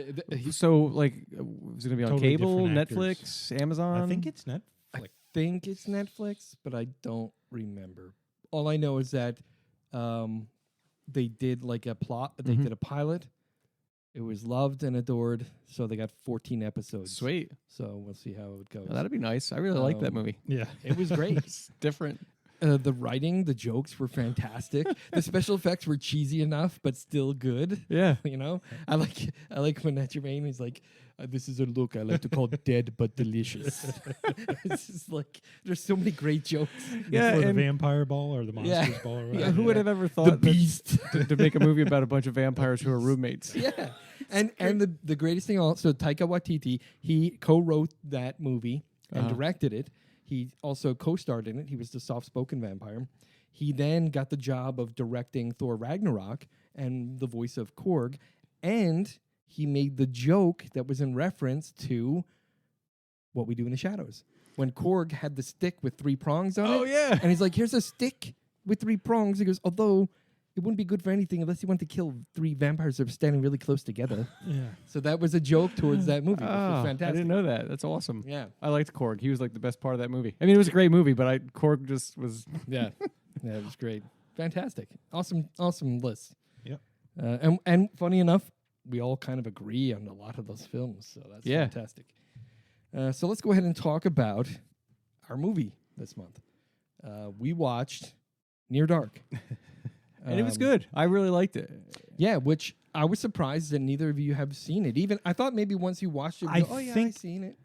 So, like, was it gonna be on Totally cable, different actors. Netflix, Amazon? I think it's Netflix. I think it's Netflix, but I don't remember. All I know is that they did like a plot. They Mhm. did a pilot. It was loved and adored, so they got 14 episodes. Sweet. So we'll see how it goes. Oh, that'd be nice. I really like that Um, movie. Yeah. It was great. It's different. The writing, the jokes were fantastic. The special effects were cheesy enough, but still good. Yeah. You know, I like when that Jermaine is like, "This is a look I like to call dead but delicious." It's just like there's so many great jokes. Yeah, Or the and- vampire ball or the monsters Yeah. ball or Yeah, whatever. Who would have ever thought The that- Beast. to make a movie about a bunch of vampires who are roommates? Yeah, and the greatest thing also, Taika Waititi, he co-wrote that movie and Uh-huh. directed it. He also co-starred in it. He was the soft-spoken vampire. He then got the job of directing Thor Ragnarok and the voice of Korg, and he made the joke that was in reference to What We Do in the Shadows. When Korg had the stick with 3 prongs on it, Oh yeah. and he's like, "Here's a stick with 3 prongs." He goes, "Although it wouldn't be good for anything unless you want to kill 3 vampires that are standing really close together. Yeah. So that was a joke towards that movie, which was I fantastic. didn't know that. That's awesome. Yeah, I liked Korg. He was like the best part of that movie. I mean, it was a great movie, but Korg just was. yeah, yeah. It was great, fantastic, awesome list. Yep. And funny enough, we all kind of agree on a lot of those films, so that's fantastic. So let's go ahead and talk about our movie this month. We watched Near Dark. And it was good. I really liked it. Yeah, which I was surprised that neither of you have seen it. Even I thought maybe once you watched it, I I've think- seen it.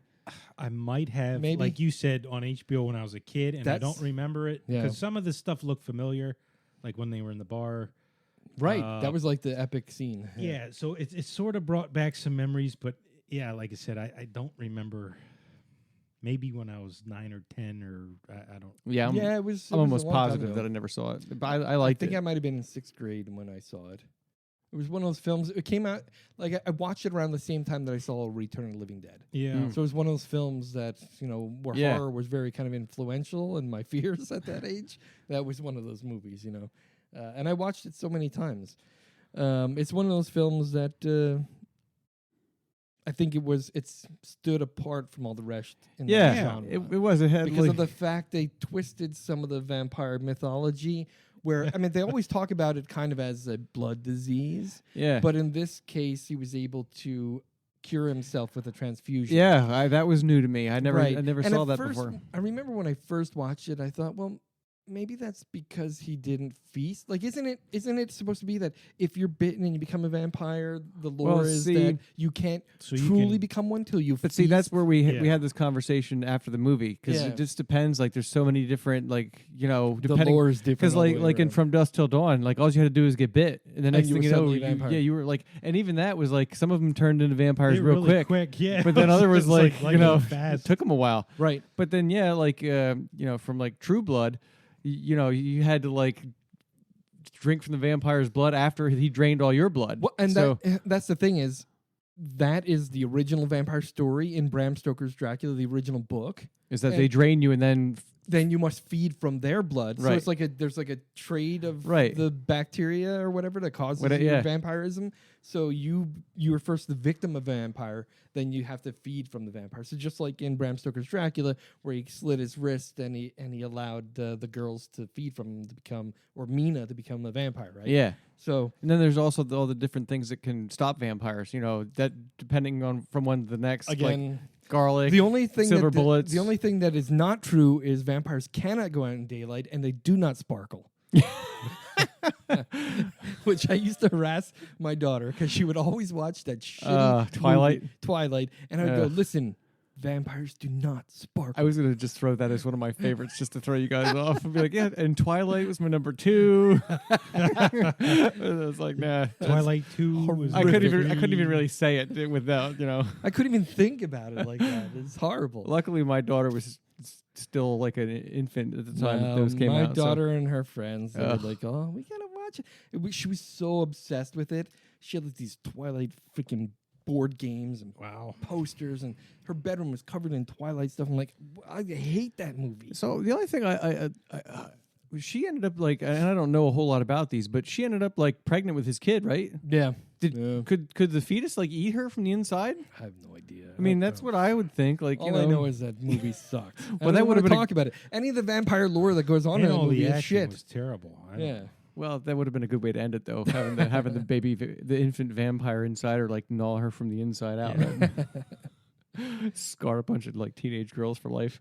I might have, Maybe. like you said, on HBO when I was a kid, and I That's- don't remember it Yeah. because some of this stuff looked familiar, like when they were in the bar. Right, that was like the epic scene. Yeah, so it sort of brought back some memories, but yeah, like I said, I don't remember. Maybe when I was 9 or 10, or I don't. Yeah, Yeah, it was. I'm almost positive that I never saw it. But I liked I think it. I might have been in 6th grade when I saw it. It was one of those films. It came out like I watched it around the same time that I saw Return of the Living Dead. Yeah. So it was one of those films that where Yeah. horror was very kind of influential in my fears at that age. That was one of those movies, and I watched it so many times. It's one of those films that I think it stood apart from all the rest in that Yeah, genre. it was. It had Because of the fact they twisted some of the vampire mythology, where I mean they always talk about it kind of as a blood disease, yeah. but in this case he was able to cure himself with a transfusion. Yeah, that was new to me. I never Right. I never And saw at that first, before. I remember when I first watched it, I thought, well, maybe that's because he didn't feast. Like, isn't it supposed to be that if you're bitten and you become a vampire, the lore is that you can't So you truly can- become one till you But feast? see, that's where we Yeah. had this conversation after the movie because Yeah. it just depends. Like, there's so many different, the depending. lore is different. Because all the way like in around. From Dusk Till Dawn, like all you had to do is get bit, and the next you thing were you know, suddenly a vampire. you were like, and even that was like some of them turned into vampires They real really quick. yeah. But then other was It's like it fast. took them a while. Right. But then from like True Blood, you had to like drink from the vampire's blood after he drained all your blood. Well, and so that's the thing is, that is the original vampire story in Bram Stoker's Dracula, the original book. is that and- they drain you and then Then you must feed from their blood. So Right. it's like there's like a trade of Right. the bacteria or whatever that causes What- your yeah. vampirism. So you're first the victim of vampire, then you have to feed from the vampire. So just like in Bram Stoker's Dracula, where he slit his wrist and he allowed the girls to feed from him to become, or Mina to become a vampire, right? yeah. So And then there's also all the different things that can stop vampires. That depending on from one to the next. like again, garlic. the only thing silver that bullets. the only thing that is not true is vampires cannot go out in daylight and they do not sparkle. Which I used to harass my daughter because she would always watch that shitty Twilight? movie, Twilight, and I would go, Ugh. "Listen, vampires do not sparkle." I was gonna just throw that as one of my favorites, just to throw you guys off and be like, yeah. And Twilight was my number 2. I was like, nah. Twilight 2 was I couldn't even really- really say it without. I couldn't even think about it like that. It's horrible. Luckily, my daughter was still like an infant at the time No, those came my out. so- daughter and her friends, they were Ugh. like, "Oh, we gotta watch it." She was so obsessed with it. She had like these Twilight freaking board games and Wow. posters, and her bedroom was covered in Twilight stuff. I'm like, I hate that movie. So the only thing she ended up like, and I don't know a whole lot about these, but she ended up like pregnant with his kid, right? Yeah, Could the fetus like eat her from the inside? I have no idea. I mean, that's what I would think. Like, All I know is that movie sucked. Well, that that would would've have been a- talk about it. Any of the vampire lore that goes on And in the all movie the is action shit. was terrible. I don't- Yeah. well, that would have been a good way to end it, though. Having the baby, the infant vampire inside her, like gnaw her from the inside out, scar a bunch of like teenage girls for life.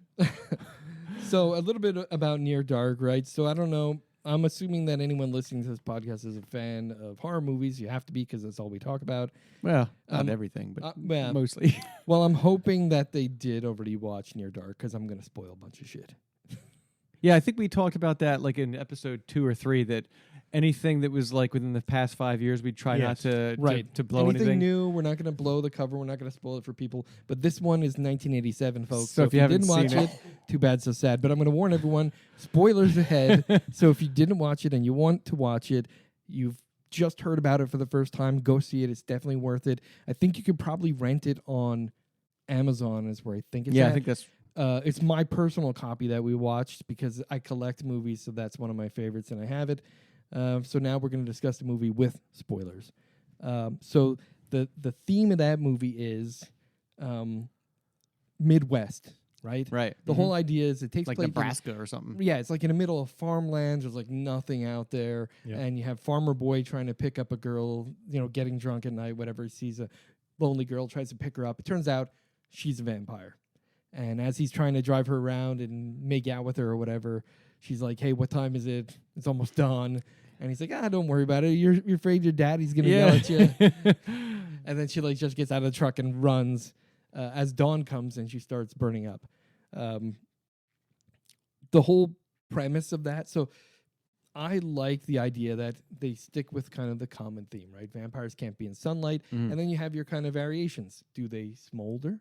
So a little bit about Near Dark, right? So I don't know. I'm assuming that anyone listening to this podcast is a fan of horror movies. You have to be because that's all we talk about. Well, not Um, everything, but yeah. mostly. Well, I'm hoping that they did already watch Near Dark because I'm going to spoil a bunch of shit. Yeah, I think we talked about that like in episode 2 or 3. That anything that was like within the past 5 years, we'd try not Yes. to blow anything. new, we're not going to blow the cover. We're not going to spoil it for people. But this one is 1987, folks. So if you haven't didn't watch seen it, too bad, so sad. But I'm going to warn everyone, spoilers ahead. So if you didn't watch it and you want to watch it, you've just heard about it for the first time, go see it. It's definitely worth it. I think you could probably rent it on Amazon is where I think it's Yeah, at. I think that's It's my personal copy that we watched because I collect movies, so that's one of my favorites, and I have it. So now we're going to discuss the movie with spoilers. So the theme of that movie is Midwest, right? Right. The whole idea is it takes Like place Nebraska or something. Yeah, it's like in the middle of farmlands. There's like nothing out there, Yeah. and you have farmer boy trying to pick up a girl, getting drunk at night, whatever. He sees a lonely girl, tries to pick her up. It turns out she's a vampire. And as he's trying to drive her around and make out with her or whatever, she's like, "Hey, what time is it? It's almost dawn." And he's like, "Don't worry about it. You're afraid your daddy's gonna yell at you." And then she like just gets out of the truck and runs as dawn comes, and she starts burning up. The whole premise of that. So I like the idea that they stick with kind of the common theme, right? Vampires can't be in sunlight, and then you have your kind of variations. Do they smolder?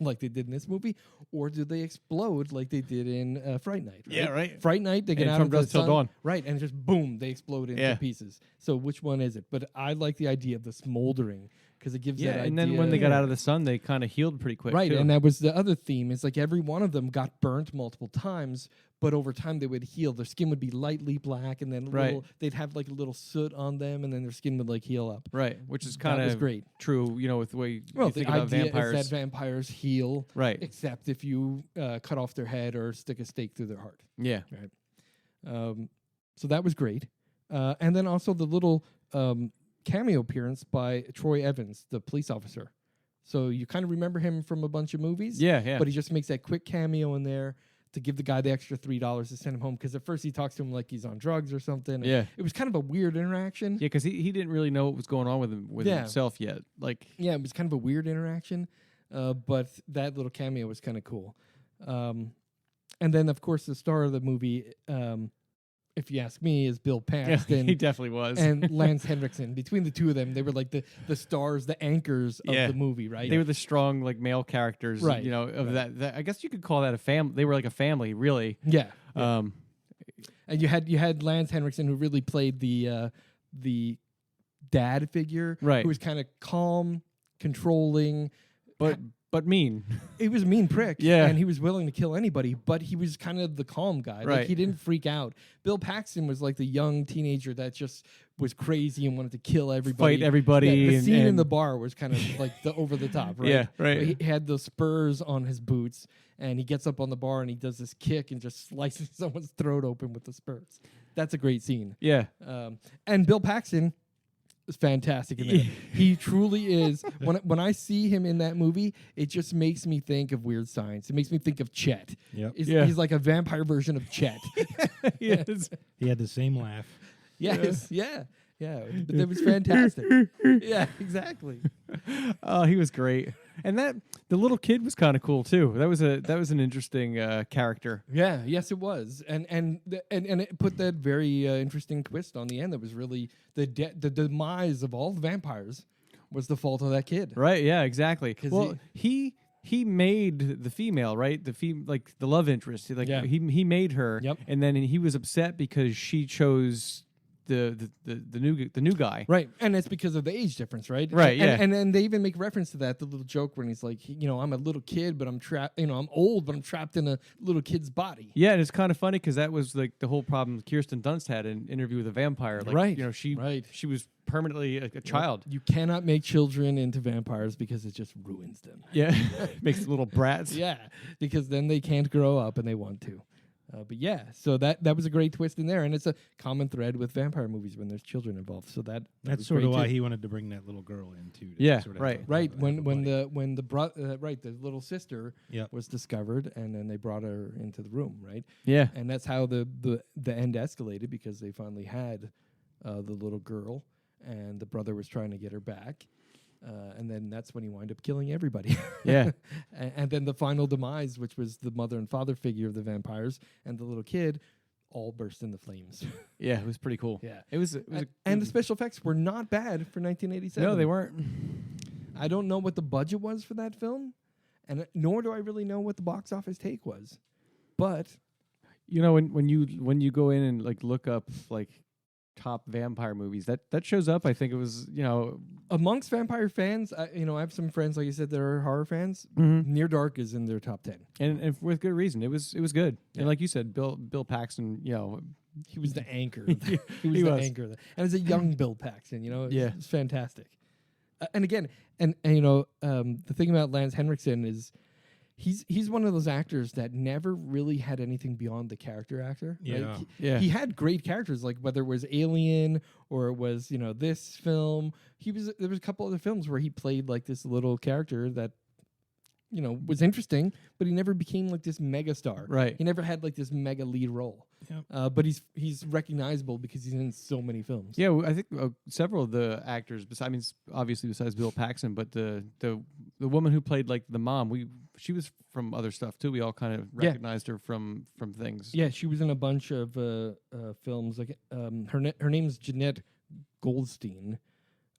Like they did in this movie, or do they explode like they did in Fright Night? Right? Yeah, right. Fright Night, they get And out from of the dusk till sun, dawn. right, and just boom, they explode into pieces. So which one is it? But I like the idea of the smoldering because it gives that idea. And then when they got out of the sun, they kind of healed pretty quick. Right, too. and that was the other theme. Is like every one of them got burnt multiple times, but over time they would heal. Their skin would be lightly black, and then they'd have like a little soot on them, and then their skin would like heal up. Right, which is That kind was of great. true, with the way you Well, think the about idea vampires. is that vampires heal, Right. except if you cut off their head or stick a stake through their heart. Yeah. Right. So that was great. And then also the little cameo appearance by Troy Evans, the police officer. So you kind of remember him from a bunch of movies. Yeah. But he just makes that quick cameo in there to give the guy the extra $3 to send him home. Because at first he talks to him like he's on drugs or something. Yeah. It was kind of a weird interaction. Yeah, because he didn't really know what was going on with himself yet. Like, Yeah, it was kind of a weird interaction. But that little cameo was kind of cool. And then, of course, the star of the movie, if you ask me, is Bill Paxton. he definitely was. And Lance Henriksen. Between the two of them, they were like the stars, the anchors of the movie, right? They were the strong, like, male characters, Right. Of that. I guess you could call that a family. They were like a family, really. Yeah. Um, And you had Lance Henriksen, who really played the dad figure, Right. Who was kind of calm, controlling, but mean. He was a mean prick, Yeah. and he was willing to kill anybody, but he was kind of the calm guy. Like, Right. he didn't freak out. Bill Paxton was like the young teenager that just was crazy and wanted to kill everybody. Fight everybody. Yeah, the and, scene in and- the bar was kind of like the over the top, right? Yeah, right. Where he had the spurs on his boots, and he gets up on the bar and he does this kick and just slices someone's throat open with the spurs. That's a great scene. Yeah. And Bill Paxton is fantastic in that. He truly is. When I see him in that movie, it just makes me think of Weird Science. It makes me think of Chet. Yep. He's like a vampire version of Chet. Yes. He had the same laugh. Yes, yeah. But that was fantastic. Yeah, exactly. Oh, he was great. And the little kid was kind of cool too. That was an interesting character. Yeah, yes, it was, and it put that very interesting twist on the end. That was really the demise of all the vampires was the fault of that kid. Right? Yeah, exactly. 'Cause Well, he made the female, right? Like the love interest. He made her. Yep. And then he was upset because she chose the new guy. Right, and it's because of the age difference, right? Right, yeah. And then they even make reference to that, the little joke when he's like, I'm a little kid, but I'm trapped. I'm old, but I'm trapped in a little kid's body. Yeah, and it's kind of funny because that was like the whole problem Kirsten Dunst had in Interview with a Vampire. Like, Right, she was permanently a child. You cannot make children into vampires because it just ruins them. Yeah, makes little brats. Yeah, because then they can't grow up and they want to. But yeah, so that was a great twist in there, and it's a common thread with vampire movies when there's children involved. So that's That's sort of why he wanted to bring that little girl in too. to Yeah, sort of right. have right have when a when buddy. the little sister Yep. was discovered, and then they brought her into the room, right? Yeah. And that's how the end escalated, because they finally had the little girl, and the brother was trying to get her back. And then that's when he wound up killing everybody. Yeah. and then the final demise, which was the mother and father figure of the vampires and the little kid, all burst into flames. Yeah, it was pretty cool. Yeah. It was And the special effects were not bad for 1987. No, they weren't. I don't know what the budget was for that film, and nor do I really know what the box office take was. But When you go in and like look up like top vampire movies. That shows up. I think it was, Amongst vampire fans, I have some friends, like you said, that are horror fans. mm-hmm. Near Dark is in their top 10. and with good reason. It was good. Yeah. And like you said, Bill Paxton, He was the anchor. He was. Anchor. And it's a young Bill Paxton, Yeah. It's fantastic. And again, the thing about Lance Henriksen is he's one of those actors that never really had anything beyond the character actor. Yeah. Right? Yeah. He had great characters, like whether it was Alien or it was, this film. There was a couple other films where he played like this little character that, was interesting, but he never became like this mega star. Right. He never had like this mega lead role. Yep. But he's recognizable because he's in so many films. Yeah, I think several of the actors, obviously besides Bill Paxton, but the woman who played like the mom, she was from other stuff too. We all kind of recognized her from things. Yeah, she was in a bunch of films. Like her name's Jeanette Goldstein,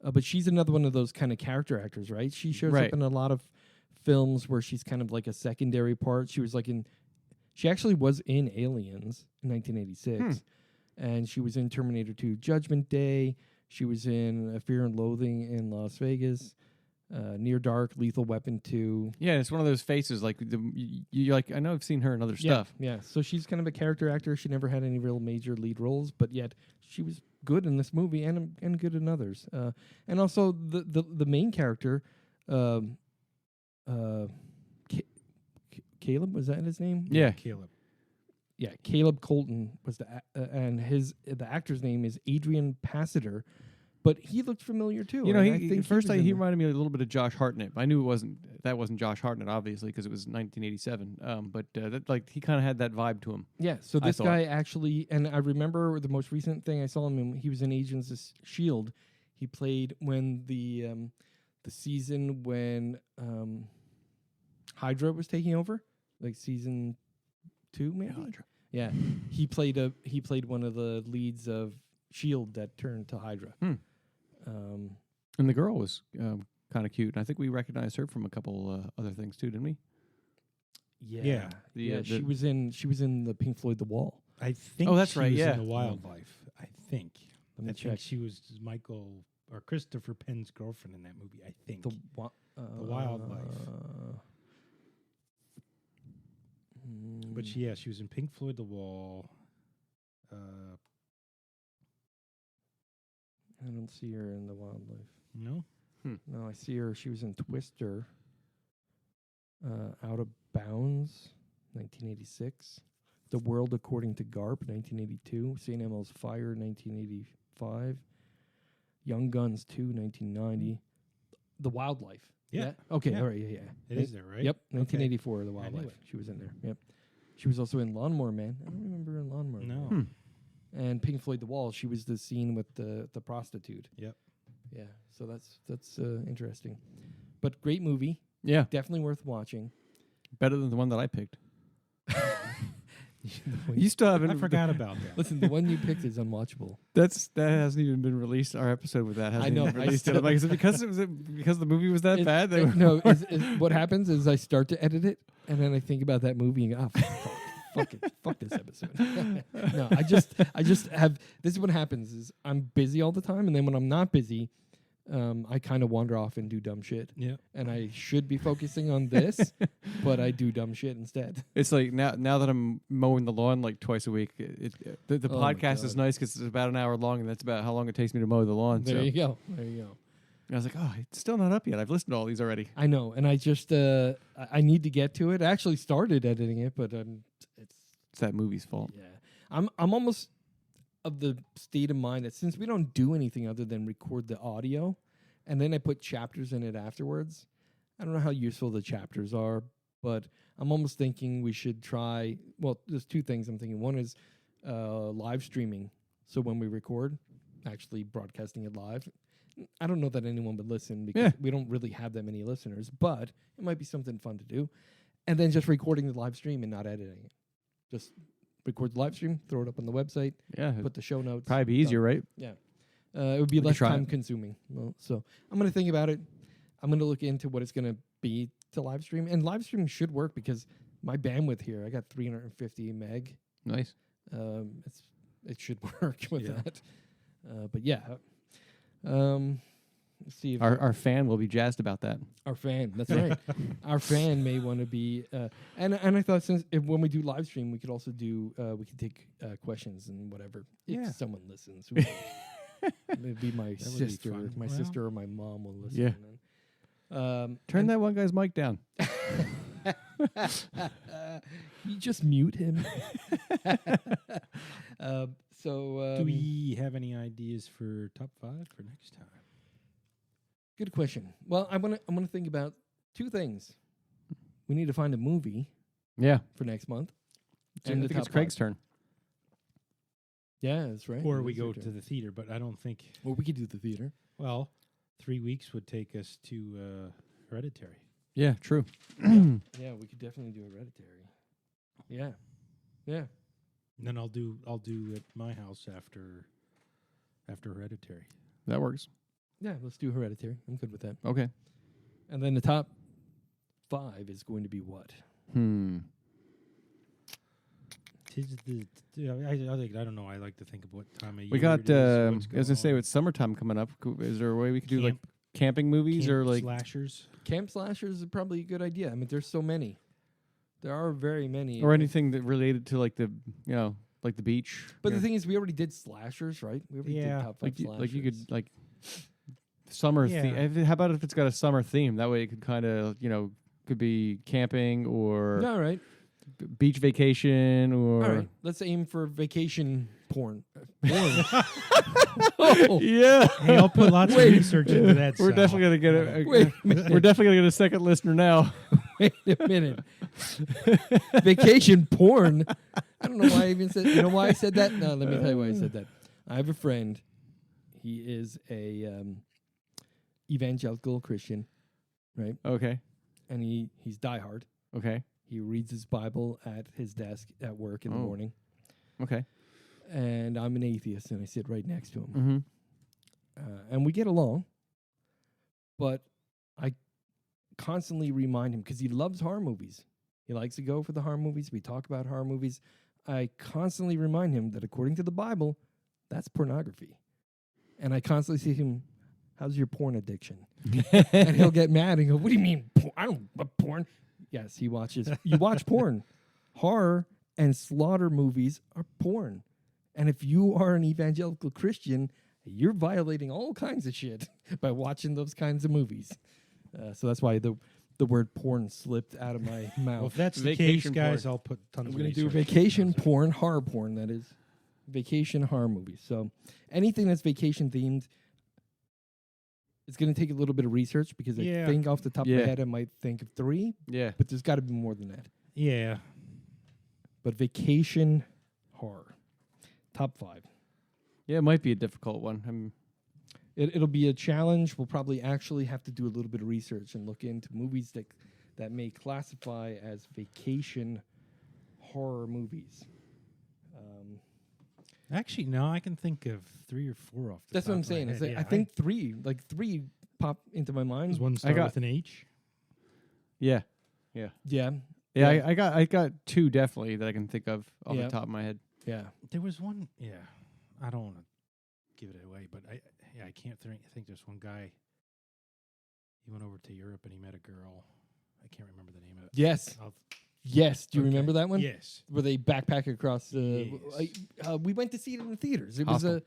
but she's another one of those kind of character actors, right? She shows up in a lot of films where she's kind of like a secondary part. She actually was in Aliens in 1986, and she was in Terminator 2: Judgment Day. She was in Fear and Loathing in Las Vegas, Near Dark, Lethal Weapon 2. Yeah, it's one of those faces like you're like, I know I've seen her in other stuff. Yeah, so she's kind of a character actor. She never had any real major lead roles, but yet she was good in this movie and good in others. And also the main character, Caleb, was that his name? Yeah. Caleb. Yeah, Caleb Colton was and the actor's name is Adrian Passiter, but he looked familiar too. He reminded me a little bit of Josh Hartnett. I knew that wasn't Josh Hartnett, obviously, because it was 1987. But he kind of had that vibe to him. Yeah. So this guy actually, and I remember the most recent thing I saw him in. He was in Agents of S.H.I.E.L.D. He played when the season when Hydra was taking over, like season 2, maybe. Hydra. Yeah, he played one of the leads of S.H.I.E.L.D. that turned to Hydra. And the girl was kind of cute. And I think we recognized her from a couple other things too, didn't we? Yeah. She was in the Pink Floyd The Wall. I think. Oh, that's she right. was Yeah. in The Wildlife. I think. Let me I check. think she was Michael or Christopher Penn's girlfriend in that movie. I think. The Wildlife. But she was in Pink Floyd The Wall. I don't see her in The Wildlife. No. No, I see her. She was in Twister. Out of Bounds, 1986. The World According to Garp, 1982. St. Elmo's Fire, 1985. Young Guns 2, 1990. The Wildlife. Yeah. Okay. Yeah. All right. Yeah. It is there, right? Yep. Okay. 1984. The I knew Wildlife. it. She was in there. Yep. She was also in Lawnmower Man. I don't remember her in Lawnmower No. Man. And Pink Floyd The Wall. She was the scene with the prostitute. Yep. Yeah. So that's interesting, but great movie. Yeah. Definitely worth watching. Better than the one that I picked. You still haven't. I forgot about that. Listen, the one you picked is unwatchable. That hasn't even been released. Our episode with that hasn't I know, even I released yet. still- I'm like, is it because the movie was that bad? No, what happens is I start to edit it, and then I think about that movie and go, oh, fuck it, fuck this episode. No, I just have. This is what happens: is I'm busy all the time, and then when I'm not busy, I kind of wander off and do dumb shit. Yeah. And I should be focusing on this, but I do dumb shit instead. It's like now that I'm mowing the lawn like twice a week, the Oh my podcast is God. nice because it's about an hour long, and that's about how long it takes me to mow the lawn. There so you go. There you go. And I was like, oh, it's still not up yet. I've listened to all these already. I know, and I just I need to get to it. I actually started editing it, but it's It's that movie's fault. yeah. I'm almost of the state of mind that since we don't do anything other than record the audio, and then I put chapters in it afterwards. I don't know how useful the chapters are, but I'm almost thinking we should try. Well, there's two things I'm thinking. One is live streaming. So when we record, actually broadcasting it live. I don't know that anyone would listen because we don't really have that many listeners, but it might be something fun to do. And then just recording the live stream and not editing it. Just record the live stream, throw it up on the website, Yeah, put the show notes. probably be easier, right? Yeah. It would be We could less try it. time consuming. Well, so I'm going to think about it. I'm going to look into what it's going to be to live stream. And live stream should work because my bandwidth here, I got 350 meg. Nice. It should work with Yeah. that. But yeah, let's see if Our fan will be jazzed about that. our fan. That's right. Our fan may want to be, and I thought when we do live stream, we could also do we could take questions and whatever. Yeah. If someone listens, maybe my That would be sister, fun. my Well. sister or my mom will listen. Yeah. Turn that one guy's mic down. You just mute him. Do we have any ideas for top 5 for next time? Good question. Well, I'm gonna think about 2 things. We need to find a movie Yeah. for next month. I And the think it's top Craig's 5. turn. Yeah, that's right. Or It we is your go turn. to the theater, but I don't think. Or we could do the theater. Well, 3 weeks would take us to Hereditary. Yeah, true. Yeah, we could definitely do Hereditary. Yeah, yeah. And then I'll do at my house after Hereditary. That works. Yeah, let's do Hereditary. I'm good with that. Okay. And then the top 5 is going to be what? I don't know. I like to think of what time of year We got, it is, what's I was going to say, going with summertime coming up, is there a way we could do like Camp- camping movies Camp or like slashers. Camp slashers is probably a good idea. I mean, there's so many. There are very many. or anything that related to like the like the beach? But Yeah. the thing is, we already did slashers, right? We already Yeah, did top 5 like slashers. like you could like summer Yeah. theme. How about if it's got a summer theme? That way it could kind of could be camping or All right. beach vacation or All right. Let's aim for vacation porn. Porn. Oh, yeah. Hey, I'll put lots of Wait. research into that. We're Sal. definitely gonna get a wait a minute. we're definitely gonna get a second listener now. Wait a minute. Vacation porn. I don't know why I even said. You know why I said that? No, let me tell you why I said that. I have a friend. He is a evangelical Christian, right? Okay. And he's diehard. Okay. He reads his Bible at his desk at work in the Oh. morning. Okay. And I'm an atheist, and I sit right next to him. Mm-hmm. And we get along. But I constantly remind him, because he loves horror movies. He likes to go for the horror movies. We talk about horror movies. I constantly remind him that according to the Bible, that's pornography. And I constantly say to him, how's your porn addiction? And he'll get mad and go, what do you mean? I don't want porn. Yes, he watches. You watch porn. Horror and slaughter movies are porn. And if you are an evangelical Christian, you're violating all kinds of shit by watching those kinds of movies. So that's why the word porn slipped out of my Well, mouth. if that's the Vacation case, guys, porn. I'll put tons I'm of going to do research. vacation porn, horror porn, that is. Vacation horror movies. So anything that's vacation themed, it's going to take a little bit of research because Yeah. I think off the top of Yeah. my head I might think of 3, Yeah. but there's got to be more than that. Yeah. But vacation horror, top 5. Yeah, it might be a difficult one. It'll be a challenge. We'll probably actually have to do a little bit of research and look into movies that may classify as vacation horror movies. Actually, no, I can think of 3 or 4 off the That's top what I'm of my saying. head. Is I think 3 pop into my mind. Does one start got- with an H? Yeah. Yeah. Yeah, Yeah. I got 2 definitely that I can think of off Yeah. the top of my head. Yeah. There was one. Yeah, I don't want to give it away, but I can't think there's one guy. He went over to Europe and he met a girl. I can't remember the name of it. Yes. Yes. Do you Okay. remember that one? Yes. Where they backpack across. Yes. We went to see it in the theaters. It Hostel.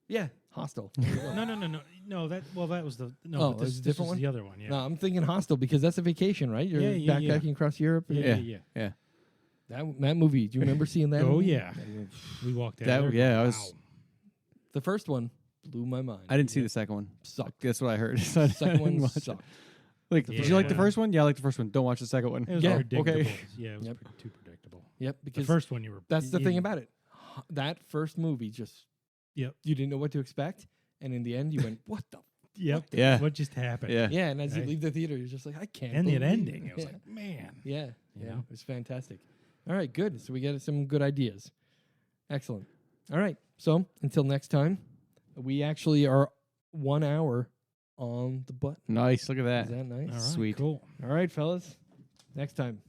was Hostel. No. That was the no. Oh, but it was this a different was one? the other one. Yeah. No, I'm thinking Hostel because that's a vacation, right? You're Yeah. backpacking across Europe. Yeah. That movie. Do you remember seeing that? Oh, movie? yeah. We walked out. That- there, yeah, I wow. was- The first one blew my mind. I didn't see the second one. Sucked. That's what I heard. The second one Watch it. sucked. Like, did you like the Yeah. first one? Yeah, I like the first one. Don't watch the second one. It was Yeah, predictable. okay. Yeah, it was Yep. too predictable. Yep. The Because first one you were. that's the thing you- about it. That first movie just. Yep. You didn't know what to expect, and in the end, you went, "What the?" Yep. Yeah. What just happened? Yeah. Yeah, and as you Right. leave the theater, you're just like, "I can't." And the believe ending. it." It was Yeah. like, man. Yeah, You yeah, know? it was fantastic. All right, good. So we got some good ideas. Excellent. All right, so until next time, we actually are 1 hour on the button. Nice. Look at Is that. that nice? All right. Sweet. Cool. All right, fellas. Next time.